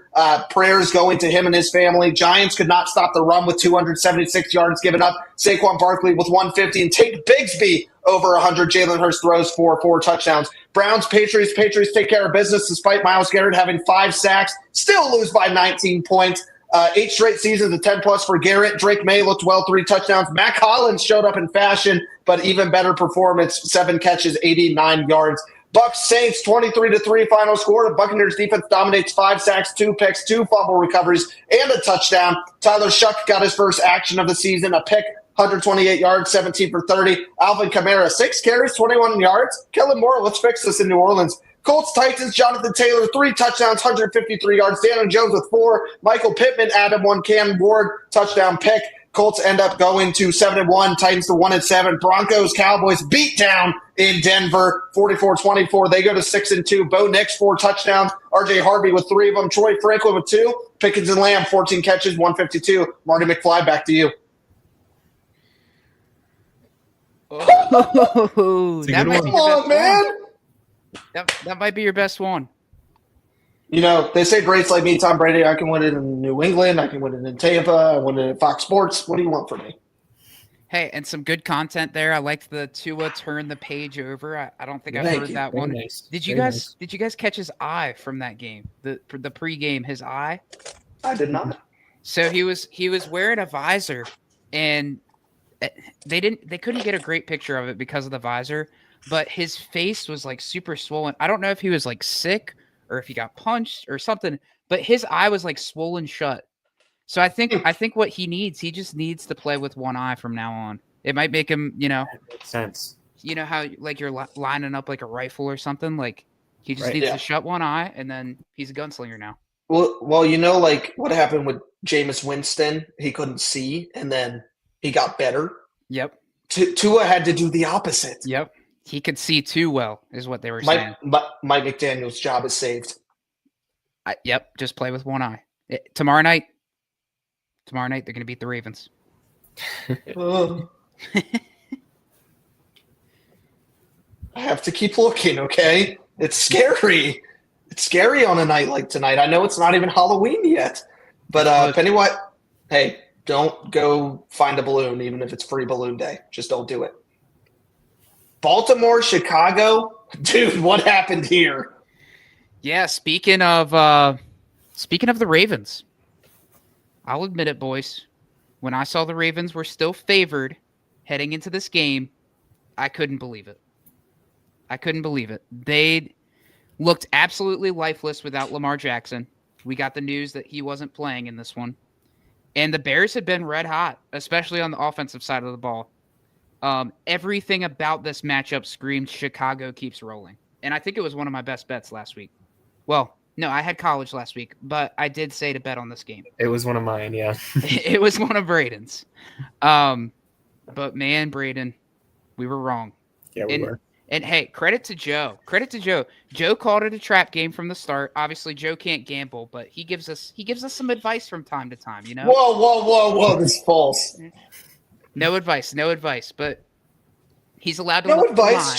Prayers going to him and his family. Giants could not stop the run with 276 yards given up. Saquon Barkley with 150. And Tate Bigsby over 100. Jalen Hurts throws for 4 touchdowns. Browns, Patriots take care of business despite Myles Garrett having 5 sacks. Still lose by 19 points. 8 straight seasons of 10-plus for Garrett. Drake May looked well, 3 touchdowns. Mac Hollins showed up in fashion, but even better performance, 7 catches, 89 yards. Bucks Saints 23-3 final score. The Buccaneers defense dominates, 5 sacks, 2 picks, 2 fumble recoveries, and a touchdown. Tyler Shuck got his first action of the season, a pick, 128 yards, 17 for 30. Alvin Kamara, 6 carries, 21 yards. Kellen Moore, let's fix this in New Orleans. Colts Titans, Jonathan Taylor, 3 touchdowns, 153 yards. Daniel Jones with 4. Michael Pittman added 1. Cam Ward, touchdown pick. Colts end up going to 7-1, Titans to 1-7. Broncos, Cowboys beat down in Denver, 44-24. They go to 6-2. Bo Nix, 4 touchdowns. R.J. Harvey with 3 of them. Troy Franklin with 2. Pickens and Lamb, 14 catches, 152. Marty McFly, back to you. Oh, that might be Come on, man. That might be your best one. You know, they say greats like me, Tom Brady, I can win it in New England. I can win it in Tampa. I win it at Fox Sports. What do you want from me? Hey, and some good content there. I liked the Tua turn the page over. I don't think I've heard that one. Nice. Did you guys catch his eye from that game? The pregame, his eye? I did not. So he was wearing a visor, and they couldn't get a great picture of it because of the visor, but his face was like super swollen. I don't know if he was like sick or if he got punched or something, but his eye was like swollen shut. So I think what he just needs to play with one eye from now on. It might make him, That makes sense. You know how like you're lining up like a rifle or something, like he just needs to shut one eye and then he's a gunslinger now. Well, you know, like what happened with Jameis Winston, he couldn't see and then he got better. Yep. Tua had to do the opposite. Yep. He could see too well, is what they were saying. Mike McDaniel's job is saved. Yep. Just play with one eye. Tomorrow night, they're going to beat the Ravens. I have to keep looking, okay? It's scary. It's scary on a night like tonight. I know it's not even Halloween yet. But Pennywise, hey, don't go find a balloon, even if it's free balloon day. Just don't do it. Baltimore, Chicago. Dude, what happened here? Yeah, speaking of the Ravens, I'll admit it, boys. When I saw the Ravens were still favored heading into this game, I couldn't believe it. I couldn't believe it. They looked absolutely lifeless without Lamar Jackson. We got the news that he wasn't playing in this one. And the Bears had been red hot, especially on the offensive side of the ball. Everything about this matchup screamed Chicago keeps rolling. And I think it was one of my best bets last week. Well, no, I had college last week, but I did say to bet on this game. It was one of mine, yeah. It was one of Brayden's. But man, Brayden, we were wrong. Yeah, we were. And hey, credit to Joe. Credit to Joe. Joe called it a trap game from the start. Obviously, Joe can't gamble, but he gives us some advice from time to time, you know? Whoa. This is false. No advice. But he's allowed to No look advice, blind.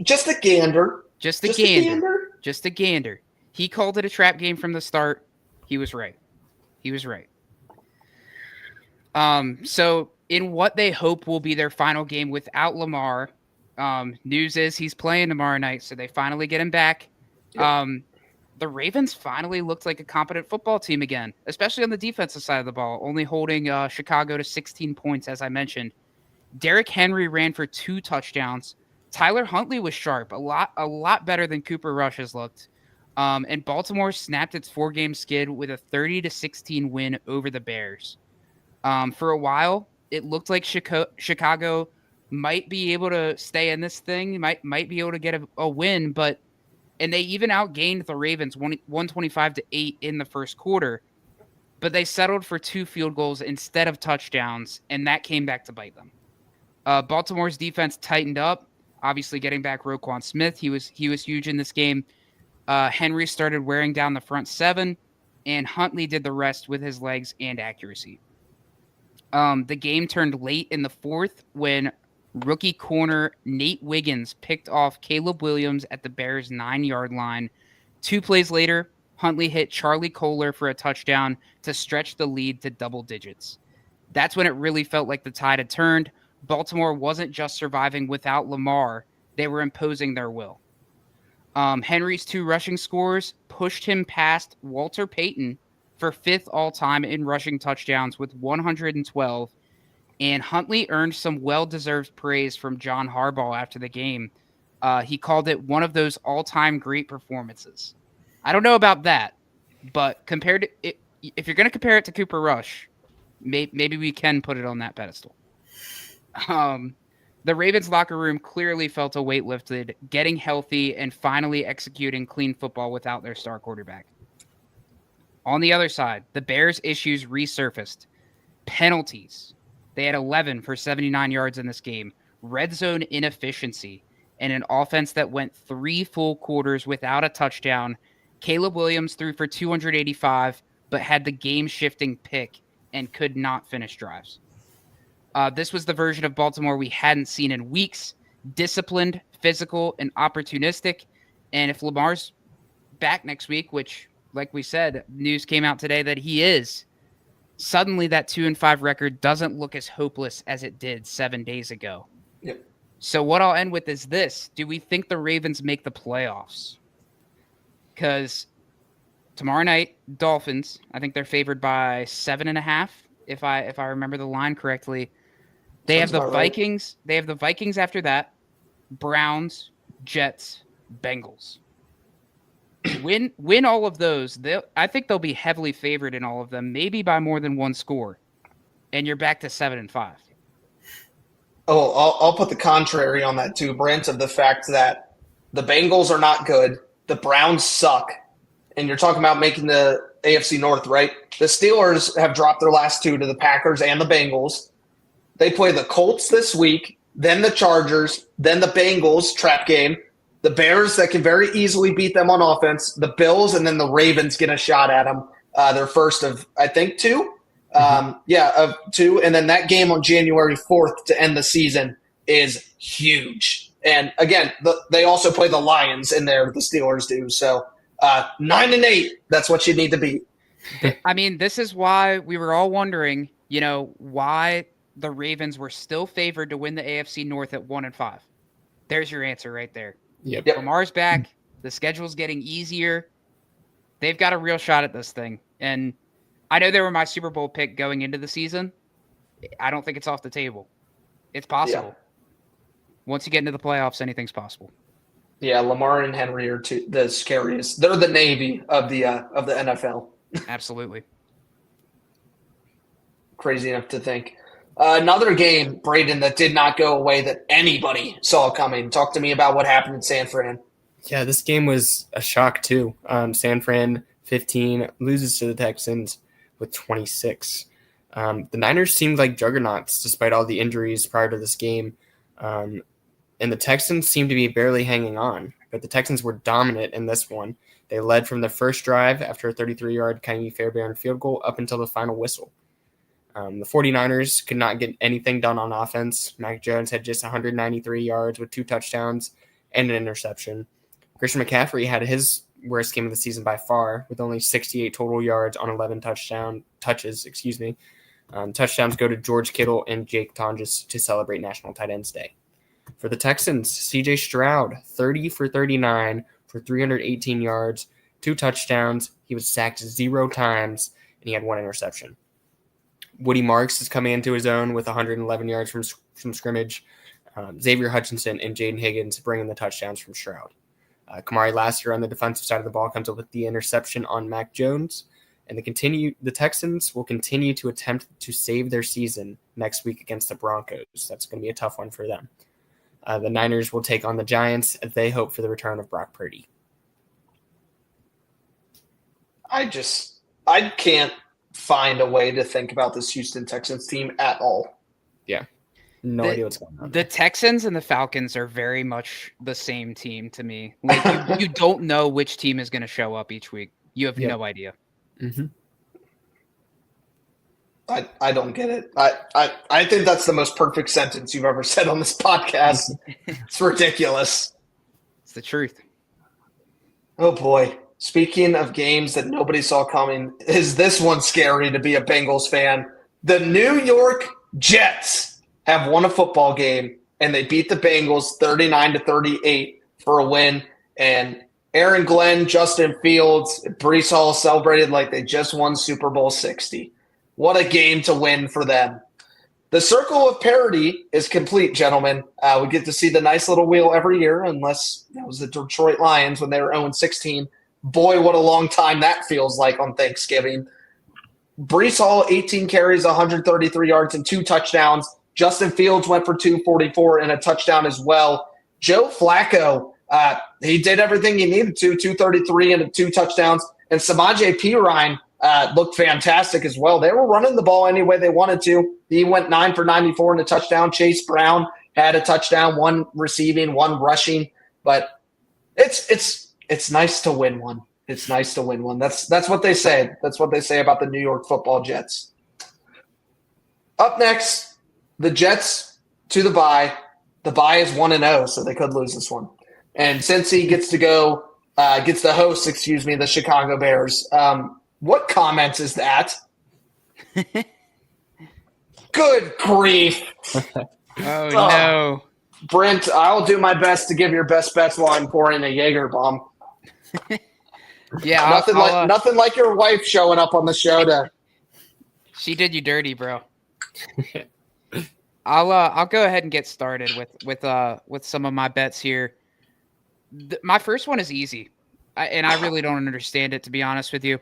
just a gander. Just a gander. He called it a trap game from the start. He was right. So in what they hope will be their final game without Lamar, news is he's playing tomorrow night, so they finally get him back. Yep. The Ravens finally looked like a competent football team again, especially on the defensive side of the ball, only holding Chicago to 16 points, as I mentioned. Derrick Henry ran for 2 touchdowns. Tyler Huntley was sharp, a lot better than Cooper Rush has looked. And Baltimore snapped its 4-game skid with a 30-16 win over the Bears. For a while, it looked like Chicago might be able to stay in this thing, might be able to get a win, and they even outgained the Ravens 125-8 in the first quarter, but they settled for 2 field goals instead of touchdowns, and that came back to bite them. Baltimore's defense tightened up, obviously getting back Roquan Smith. He was huge in this game. Henry started wearing down the front 7, and Huntley did the rest with his legs and accuracy. The game turned late in the 4th when rookie corner Nate Wiggins picked off Caleb Williams at the Bears' 9-yard line. 2 plays later, Huntley hit Charlie Kohler for a touchdown to stretch the lead to double digits. That's when it really felt like the tide had turned. Baltimore wasn't just surviving without Lamar. They were imposing their will. Henry's 2 rushing scores pushed him past Walter Payton for 5th all-time in rushing touchdowns with 112, and Huntley earned some well-deserved praise from John Harbaugh after the game. He called it one of those all-time great performances. I don't know about that, but compared to it, if you're going to compare it to Cooper Rush, maybe we can put it on that pedestal. The Ravens locker room clearly felt a weight lifted, getting healthy and finally executing clean football without their star quarterback. On the other side, the Bears' issues resurfaced. Penalties. They had 11 for 79 yards in this game. Red zone inefficiency. And an offense that went 3 full quarters without a touchdown. Caleb Williams threw for 285, but had the game-shifting pick and could not finish drives. This was the version of Baltimore we hadn't seen in weeks. Disciplined, physical, and opportunistic. And if Lamar's back next week, which, like we said, news came out today that he is, suddenly that 2-5 record doesn't look as hopeless as it did 7 days ago. Yep. So what I'll end with is this. Do we think the Ravens make the playoffs? Because tomorrow night, Dolphins, I think they're favored by 7.5, if I remember the line correctly. They have the Vikings. Right. They have the Vikings after that. Browns, Jets, Bengals. Win all of those. I think they'll be heavily favored in all of them, maybe by more than 1 score. And you're back to 7-5. Oh, I'll put the contrary on that too, Brent, of the fact that the Bengals are not good. The Browns suck. And you're talking about making the AFC North, right? The Steelers have dropped their last 2 to the Packers and the Bengals. They play the Colts this week, then the Chargers, then the Bengals, trap game. The Bears that can very easily beat them on offense. The Bills, and then the Ravens get a shot at them. Their first of, I think, 2. Of 2. And then that game on January 4th to end the season is huge. And, again, they also play the Lions in there, the Steelers do. So 9-8, that's what you need to beat. I mean, this is why we were all wondering, why the Ravens were still favored to win the AFC North at 1-5. There's your answer right there. Yep. Lamar's back. The schedule's getting easier. They've got a real shot at this thing. And I know they were my Super Bowl pick going into the season. I don't think it's off the table. It's possible. Yeah. Once you get into the playoffs, anything's possible. Yeah, Lamar and Henry are the scariest. They're the Navy of the NFL. Absolutely. Crazy enough to think. Another game, Brayden, that did not go away that anybody saw coming. Talk to me about what happened in San Fran. Yeah, this game was a shock too. San Fran 15 loses to the Texans with 26. The Niners seemed like juggernauts despite all the injuries prior to this game. And the Texans seemed to be barely hanging on, but the Texans were dominant in this one. They led from the first drive after a 33-yard Kenny Fairbairn field goal up until the final whistle. The 49ers could not get anything done on offense. Mac Jones had just 193 yards with 2 touchdowns and an interception. Christian McCaffrey had his worst game of the season by far, with only 68 total yards on 11 touches. Touchdowns go to George Kittle and Jake Tonjes to celebrate National Tight Ends Day. For the Texans, C.J. Stroud, 30 for 39 for 318 yards, 2 touchdowns. He was sacked 0 times, and he had 1 interception. Woody Marks is coming into his own with 111 yards from scrimmage. Xavier Hutchinson and Jaden Higgins bringing the touchdowns from Stroud. Kamari Lassiter on the defensive side of the ball comes up with the interception on Mac Jones. And the Texans will continue to attempt to save their season next week against the Broncos. That's going to be a tough one for them. The Niners will take on the Giants as they hope for the return of Brock Purdy. I can't find a way to think about this Houston Texans team at all. Yeah. No idea what's going on. The Texans and the Falcons are very much the same team to me. Like you don't know which team is going to show up each week. You have no idea. Mm-hmm. I don't get it. I think that's the most perfect sentence you've ever said on this podcast. It's ridiculous. It's the truth. Oh, boy. Speaking of games that nobody saw coming, is this one scary to be a Bengals fan? The New York Jets have won a football game, and they beat the Bengals 39-38 for a win. And Aaron Glenn, Justin Fields, Breece Hall celebrated like they just won Super Bowl 60. What a game to win for them. The circle of parity is complete, gentlemen. We get to see the nice little wheel every year, unless it was the Detroit Lions when they were 0-16. Boy, what a long time that feels like on Thanksgiving. Breece Hall, 18 carries, 133 yards, and 2 touchdowns. Justin Fields went for 244 and a touchdown as well. Joe Flacco, he did everything he needed to, 233 and 2 touchdowns. And Samaje Perine looked fantastic as well. They were running the ball any way they wanted to. He went 9 for 94 and a touchdown. Chase Brown had a touchdown, 1 receiving, 1 rushing. But it's nice to win one. It's nice to win one. That's what they say. That's what they say about the New York Football Jets. Up next, the Jets to the bye. The bye is 1-0, so they could lose this one. And Cincy gets to host the Chicago Bears. What comments is that? Good grief. Oh, no. Brent, I'll do my best to give your best bets while I'm pouring a Jaeger bomb. Yeah, nothing like your wife showing up on the show to. She did you dirty, bro. I'll go ahead and get started with some of my bets here. My first one is easy, and I really don't understand it, to be honest with you.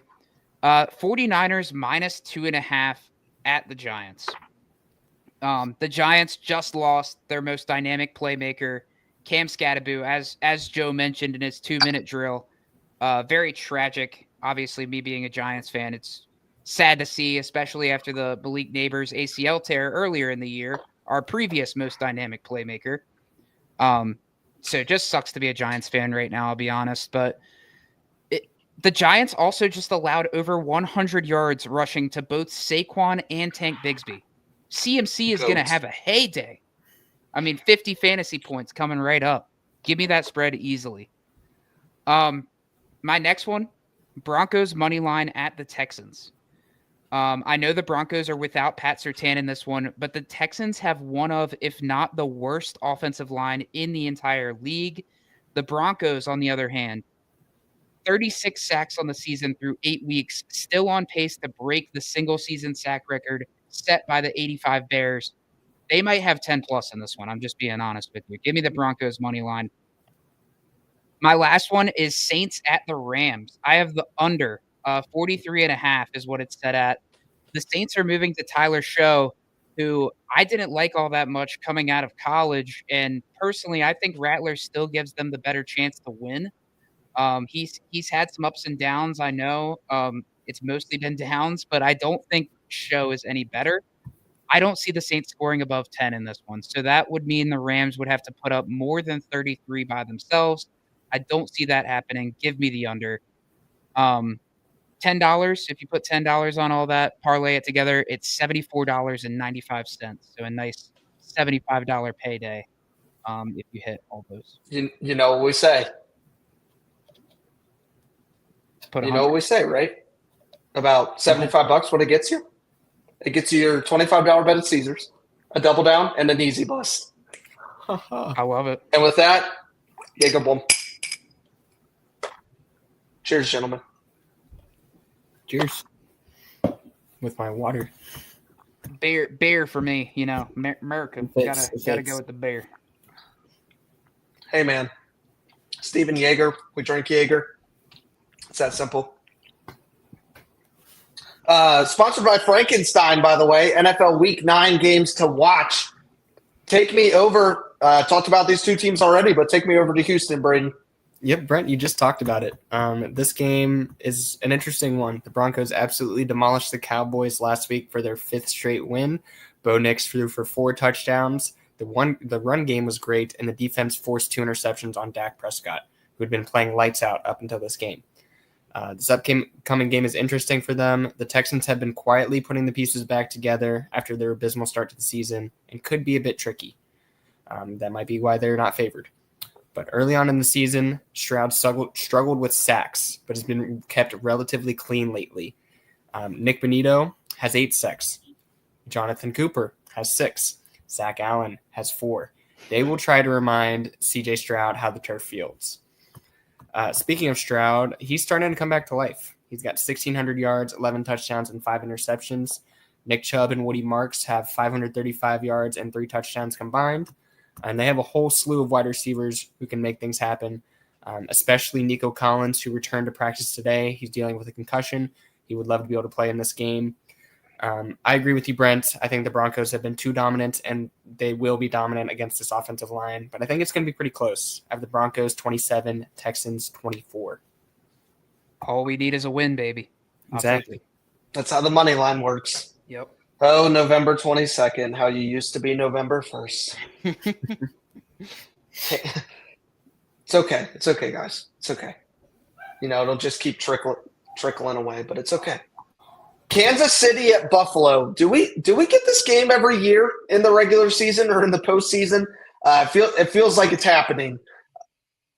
49ers minus 2.5 at the Giants. The Giants just lost their most dynamic playmaker, Cam Scatterbo, as Joe mentioned in his 2-minute drill. Very tragic. Obviously, me being a Giants fan, it's sad to see, especially after the Malik Neighbors ACL tear earlier in the year, our previous most dynamic playmaker. So it just sucks to be a Giants fan right now, I'll be honest. But the Giants also just allowed over 100 yards rushing to both Saquon and Tank Bigsby. CMC is going to have a heyday. I mean, 50 fantasy points coming right up. Give me that spread easily. My next one, Broncos money line at the Texans. I know the Broncos are without Pat Surtain in this one, but the Texans have one of, if not the worst offensive line in the entire league. The Broncos, on the other hand, 36 sacks on the season through 8 weeks, still on pace to break the single-season sack record set by the 85 Bears. They might have 10-plus in this one. I'm just being honest with you. Give me the Broncos money line. My last one is Saints at the Rams. I have the under. 43.5 is what it's set at. The Saints are moving to Tyler Show, who I didn't like all that much coming out of college. And personally, I think Rattler still gives them the better chance to win. He's had some ups and downs, I know. It's mostly been downs, but I don't think Show is any better. I don't see the Saints scoring above 10 in this one. So that would mean the Rams would have to put up more than 33 by themselves. I don't see that happening. Give me the under. $10, if you put $10 on all that, parlay it together, it's $74.95. So a nice $75 payday if you hit all those. You know what we say. You know what we say, right? About $75, what it gets you? It gets you your $25 bet at Caesars, a double down, and an easy bust. I love it. And with that, Jacob boom. Cheers, gentlemen. Cheers. With my water. Bear for me, you know, America. Gotta go with the bear. Hey, man. Steven Yeager. We drink Jaeger. It's that simple. Sponsored by Frankenstein, by the way. NFL Week 9 games to watch. Take me over. Talked about these two teams already, but take me over to Houston, Brayden. Yep, Brent, you just talked about it. This game is an interesting one. The Broncos absolutely demolished the Cowboys last week for their 5th straight win. Bo Nix threw for 4 touchdowns. The run game was great, and the defense forced 2 interceptions on Dak Prescott, who had been playing lights out up until this game. This upcoming game is interesting for them. The Texans have been quietly putting the pieces back together after their abysmal start to the season and could be a bit tricky. That might be why they're not favored. But early on in the season, Stroud struggled with sacks, but has been kept relatively clean lately. Nick Bonito has 8 sacks. Jonathan Cooper has 6. Zach Allen has 4. They will try to remind C.J. Stroud how the turf feels. Speaking of Stroud, he's starting to come back to life. He's got 1,600 yards, 11 touchdowns, and 5 interceptions. Nick Chubb and Woody Marks have 535 yards and 3 touchdowns combined. And they have a whole slew of wide receivers who can make things happen, especially Nico Collins, who returned to practice today. He's dealing with a concussion. He would love to be able to play in this game. I agree with you, Brent. I think the Broncos have been too dominant, and they will be dominant against this offensive line. But I think it's going to be pretty close. I have the Broncos 27, Texans 24. All we need is a win, baby. Exactly. That's how the money line works. Yep. Oh, November 22nd, how you used to be November 1st. It's okay. It's okay, guys. It's okay. You know, it'll just keep trickling away, but it's okay. Kansas City at Buffalo. Do we get this game every year in the regular season or in the postseason? It feels like it's happening.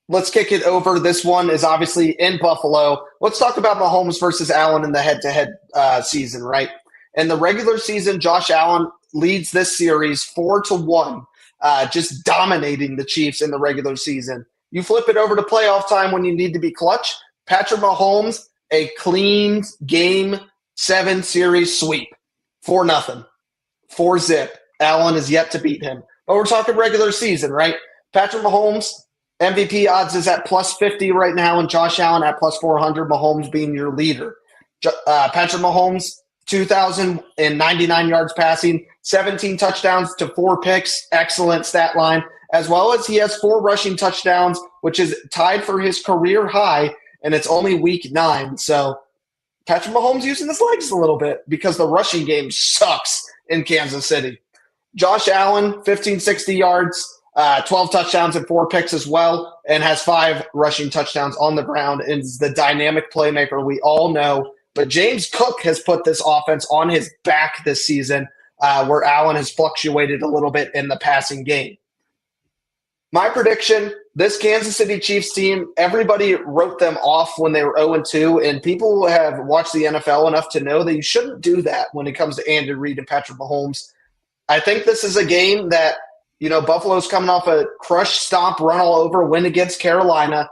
Let's kick it over. This one is obviously in Buffalo. Let's talk about Mahomes versus Allen in the head-to-head season, right? In the regular season, Josh Allen leads this series 4-1, just dominating the Chiefs in the regular season. You flip it over to playoff time when you need to be clutch. Patrick Mahomes, a clean Game 7 series sweep, 4-0, 4-0. Allen is yet to beat him. But we're talking regular season, right? Patrick Mahomes, MVP odds is at +50 right now, and Josh Allen at +400, Mahomes being your leader. Patrick Mahomes, 2,099 yards passing, 17 touchdowns to 4 picks, excellent stat line, as well as he has 4 rushing touchdowns, which is tied for his career high, and it's only week 9. So Patrick Mahomes using his legs a little bit because the rushing game sucks in Kansas City. Josh Allen, 1,560 yards, 12 touchdowns and 4 picks as well, and has 5 rushing touchdowns on the ground, and is the dynamic playmaker we all know. But James Cook has put this offense on his back this season, where Allen has fluctuated a little bit in the passing game. My prediction, this Kansas City Chiefs team, everybody wrote them off when they were 0-2, and people have watched the NFL enough to know that you shouldn't do that when it comes to Andy Reid and Patrick Mahomes. I think this is a game that, you know, Buffalo's coming off a crush, stomp, run all over win against Carolina.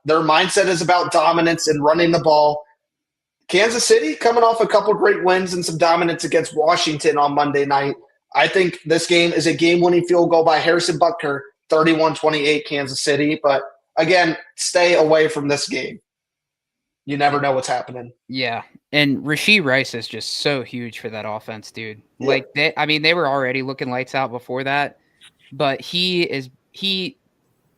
Their mindset is about dominance and running the ball. Kansas City coming off a couple great wins and some dominance against Washington on Monday night. I think this game is a game-winning field goal by Harrison Butker, 31-28 Kansas City. But again, stay away from this game. You never know what's happening. Yeah, and Rashee Rice is just so huge for that offense, dude. Yeah. Like they were already looking lights out before that, but he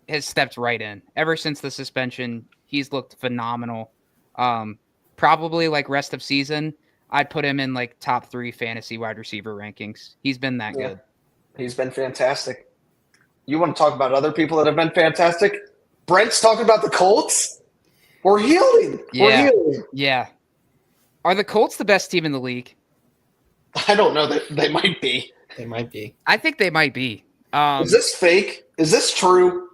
has stepped right in. Ever since the suspension, he's looked phenomenal. Probably like rest of season, I'd put him in like top 3 fantasy wide receiver rankings. He's been that good. He's been fantastic. You want to talk about other people that have been fantastic? Brent's talking about the Colts. We're healing. Yeah. We're healing. Yeah. Are the Colts the best team in the league? I don't know. They might be. They might be. I think they might be. Is this fake? Is this true?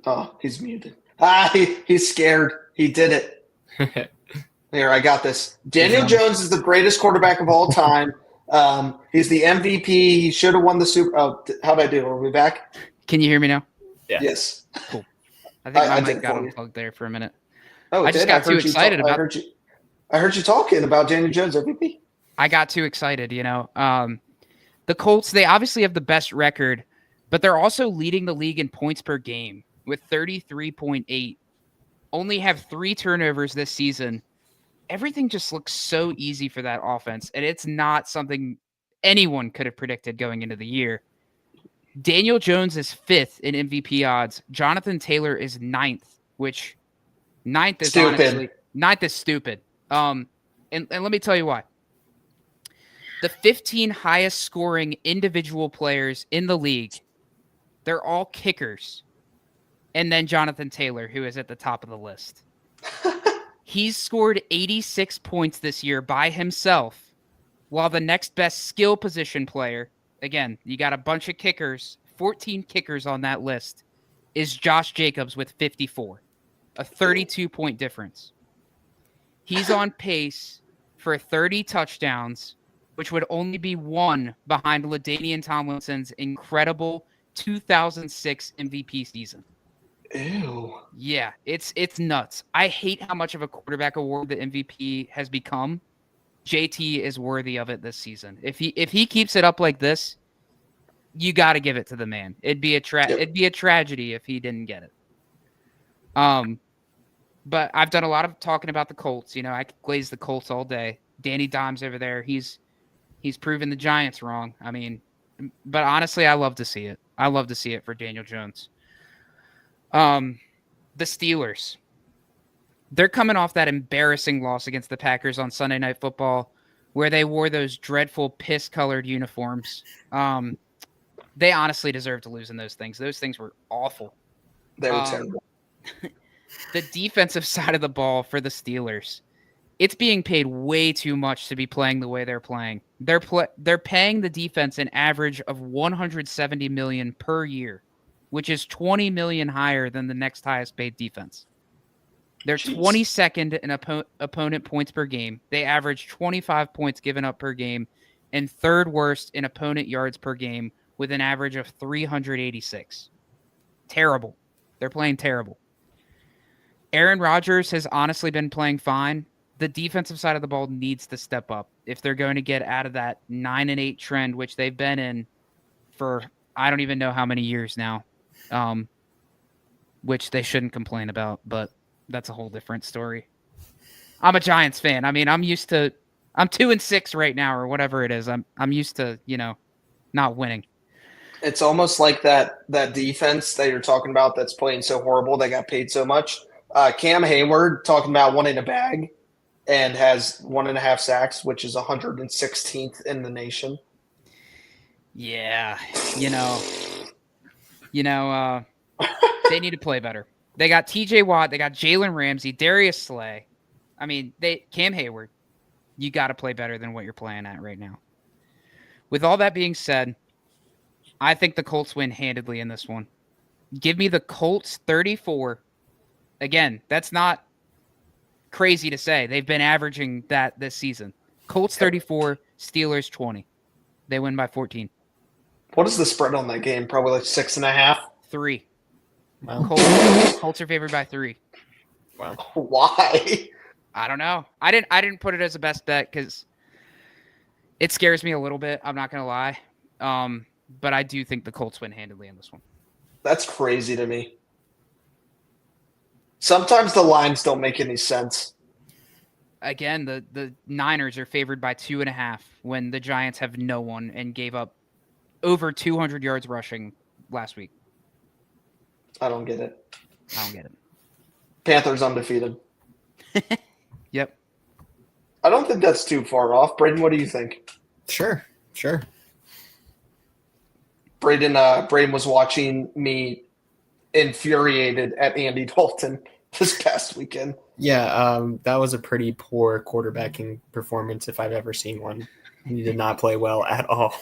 Oh, he's muted. He's scared. He did it. Here, I got this. Daniel Jones is the greatest quarterback of all time. He's the MVP. He should have won the Super. Oh, how'd I do? Are we back? Can you hear me now? Yeah. Yes. Cool. I think I my did mic got for you. unplugged there for a minute. Oh, I just got too excited about. I heard you talking about Daniel Jones MVP. I got too excited. The Colts. They obviously have the best record, but they're also leading the league in points per game with 33.8. Only have 3 turnovers this season. Everything just looks so easy for that offense, and it's not something anyone could have predicted going into the year. Daniel Jones is 5th in MVP odds. Jonathan Taylor is 9th, which 9th is stupid. 9th is stupid. And let me tell you why. The 15 highest scoring individual players in the league, they're all kickers. And then Jonathan Taylor, who is at the top of the list. He's scored 86 points this year by himself, while the next best skill position player, again, you got a bunch of kickers, 14 kickers on that list, is Josh Jacobs with 54, a 32-point difference. He's on pace for 30 touchdowns, which would only be 1 behind LaDainian Tomlinson's incredible 2006 MVP season. Ew. Yeah, it's nuts. I hate how much of a quarterback award the MVP has become. JT is worthy of it this season. If he keeps it up like this, you got to give it to the man. It'd be a tragedy if he didn't get it. But I've done a lot of talking about the Colts. I could glaze the Colts all day. Danny Dimes over there, he's proven the Giants wrong. I mean, but honestly, I love to see it. I love to see it for Daniel Jones. The Steelers, they're coming off that embarrassing loss against the Packers on Sunday Night Football, where they wore those dreadful piss-colored uniforms. They honestly deserve to lose in those things. Those things were awful. They were terrible. The defensive side of the ball for the Steelers, it's being paid way too much to be playing the way they're playing. They're paying the defense an average of $170 million per year, which is $20 million higher than the next highest paid defense. They're 22nd in opponent points per game. They average 25 points given up per game, and 3rd worst in opponent yards per game with an average of 386. Terrible. They're playing terrible. Aaron Rodgers has honestly been playing fine. The defensive side of the ball needs to step up if they're going to get out of that 9-8 trend, which they've been in for I don't even know how many years now, which they shouldn't complain about, but that's a whole different story. I'm a Giants fan. I mean, I'm 2-6 right now or whatever it is. I'm used to, not winning. It's almost like that defense that you're talking about that's playing so horrible. They got paid so much. Cam Hayward talking about wanting a bag and has 1.5 sacks, which is 116th in the nation. Yeah, they need to play better. They got TJ Watt, they got Jalen Ramsey, Darius Slay. I mean, Cam Hayward. You got to play better than what you're playing at right now. With all that being said, I think the Colts win handedly in this one. Give me the Colts 34. Again, that's not crazy to say. They've been averaging that this season. Colts 34, Steelers 20. They win by 14. What is the spread on that game? Probably like 6.5. 3. Wow. Colts are favored by 3. Wow. Why? I don't know. I didn't put it as a best bet because it scares me a little bit. I'm not gonna lie. But I do think the Colts win handily in this one. That's crazy to me. Sometimes the lines don't make any sense. Again, the Niners are favored by 2.5 when the Giants have no one and gave up over 200 yards rushing last week. I don't get it. I don't get it. Panthers undefeated. Yep. I don't think that's too far off. Brayden, what do you think? Sure. Brayden was watching me infuriated at Andy Dalton this past weekend. Yeah, that was a pretty poor quarterbacking performance if I've ever seen one. He did not play well at all.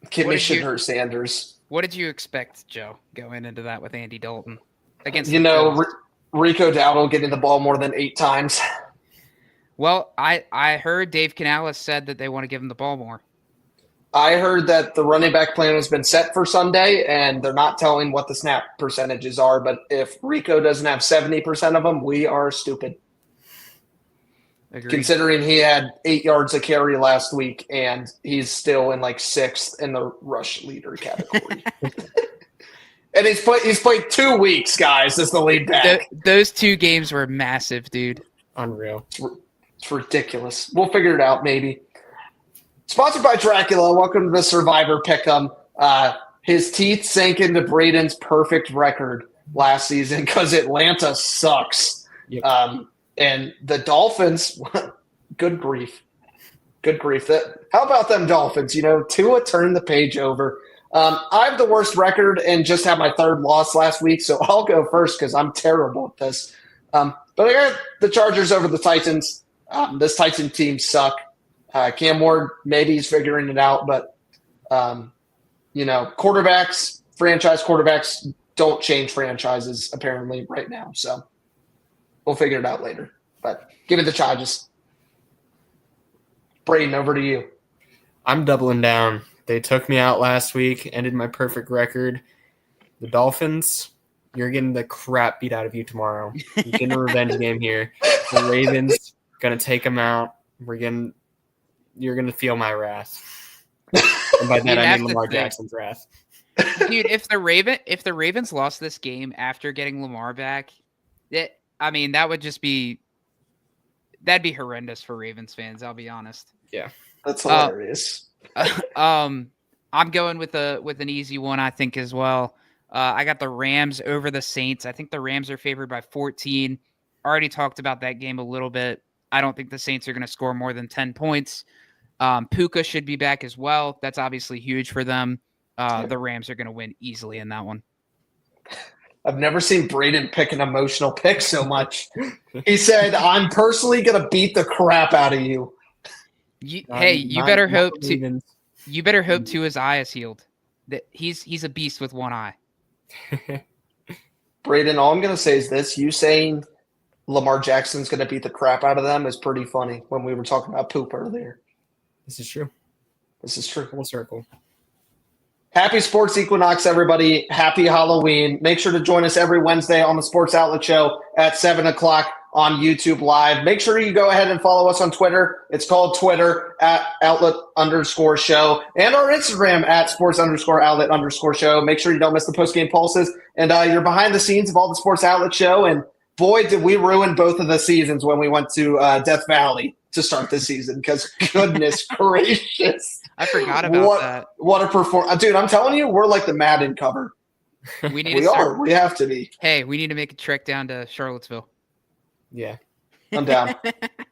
Kimmy should hurt Sanders. What did you expect, Joe, going into that with Andy Dalton? Against Rico Dowdle getting the ball more than 8 times. Well, I heard Dave Canales said that they want to give him the ball more. I heard that the running back plan has been set for Sunday, and they're not telling what the snap percentages are. But if Rico doesn't have 70% of them, we are stupid. Agreed. Considering he had 8 yards a carry last week, and he's still in like 6th in the rush leader category. And he's played 2 weeks, guys, as the lead back. Those 2 games were massive, dude. Unreal. It's ridiculous. We'll figure it out, maybe. Sponsored by Dracula. Welcome to the Survivor Pick'em. His teeth sank into Brayden's perfect record last season because Atlanta sucks. Yep. And the Dolphins, good grief. How about them Dolphins? Tua turned the page over. I have the worst record and just had my 3rd loss last week, so I'll go first because I'm terrible at this. But I got the Chargers over the Titans. This Titan team suck. Cam Ward, maybe he's figuring it out, but franchise quarterbacks don't change franchises apparently right now. So we'll figure it out later. But give it the Chargers. Brayden, over to you. I'm doubling down. They took me out last week, ended my perfect record. The Dolphins, you're getting the crap beat out of you tomorrow. You're getting a revenge game here. The Ravens, going to take them out. You're going to feel my wrath. And by that, I mean Lamar Jackson's wrath. Dude, if the Ravens lost this game after getting Lamar back, that would just that'd be horrendous for Ravens fans, I'll be honest. Yeah. That's hilarious. I'm going with an easy one, I think, as well. I got the Rams over the Saints. I think the Rams are favored by 14. Already talked about that game a little bit. I don't think the Saints are going to score more than 10 points. Puka should be back as well. That's obviously huge for them. The Rams are going to win easily in that one. I've never seen Brayden pick an emotional pick so much. He said, I'm personally going to beat the crap out of you. You better hope Tua's eye is healed. That he's a beast with one eye. Brayden, all I'm going to say is this. You saying Lamar Jackson's going to beat the crap out of them is pretty funny when we were talking about poop earlier. This is true. Full circle. Happy Sports Equinox, everybody. Happy Halloween. Make sure to join us every Wednesday on the Sports Outlet Show at 7 o'clock on YouTube Live. Make sure you go ahead and follow us on Twitter. It's called Twitter at outlet_show and our Instagram at sports_outlet_show. Make sure you don't miss the post-game pulses. And you're behind the scenes of all the Sports Outlet Show. And boy, did we ruin both of the seasons when we went to Death Valley to start this season because goodness gracious. I forgot about that. What a performance. Dude, I'm telling you, we're like the Madden cover. We have to be. Hey, we need to make a trek down to Charlottesville. Yeah. I'm down.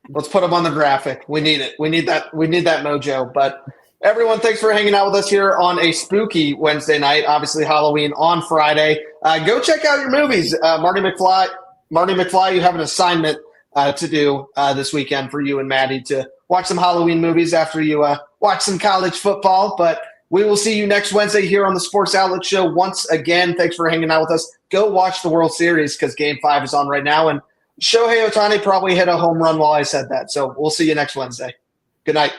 Let's put them on the graphic. We need it. We need that mojo. But everyone, thanks for hanging out with us here on a spooky Wednesday night. Obviously, Halloween on Friday. Go check out your movies. Marty McFly, you have an assignment to do this weekend for you and Maddie to watch some Halloween movies after you watch some college football. But we will see you next Wednesday here on the Sports Outlet Show. Once again, thanks for hanging out with us. Go watch the World Series because Game 5 is on right now. And Shohei Ohtani probably hit a home run while I said that. So we'll see you next Wednesday. Good night.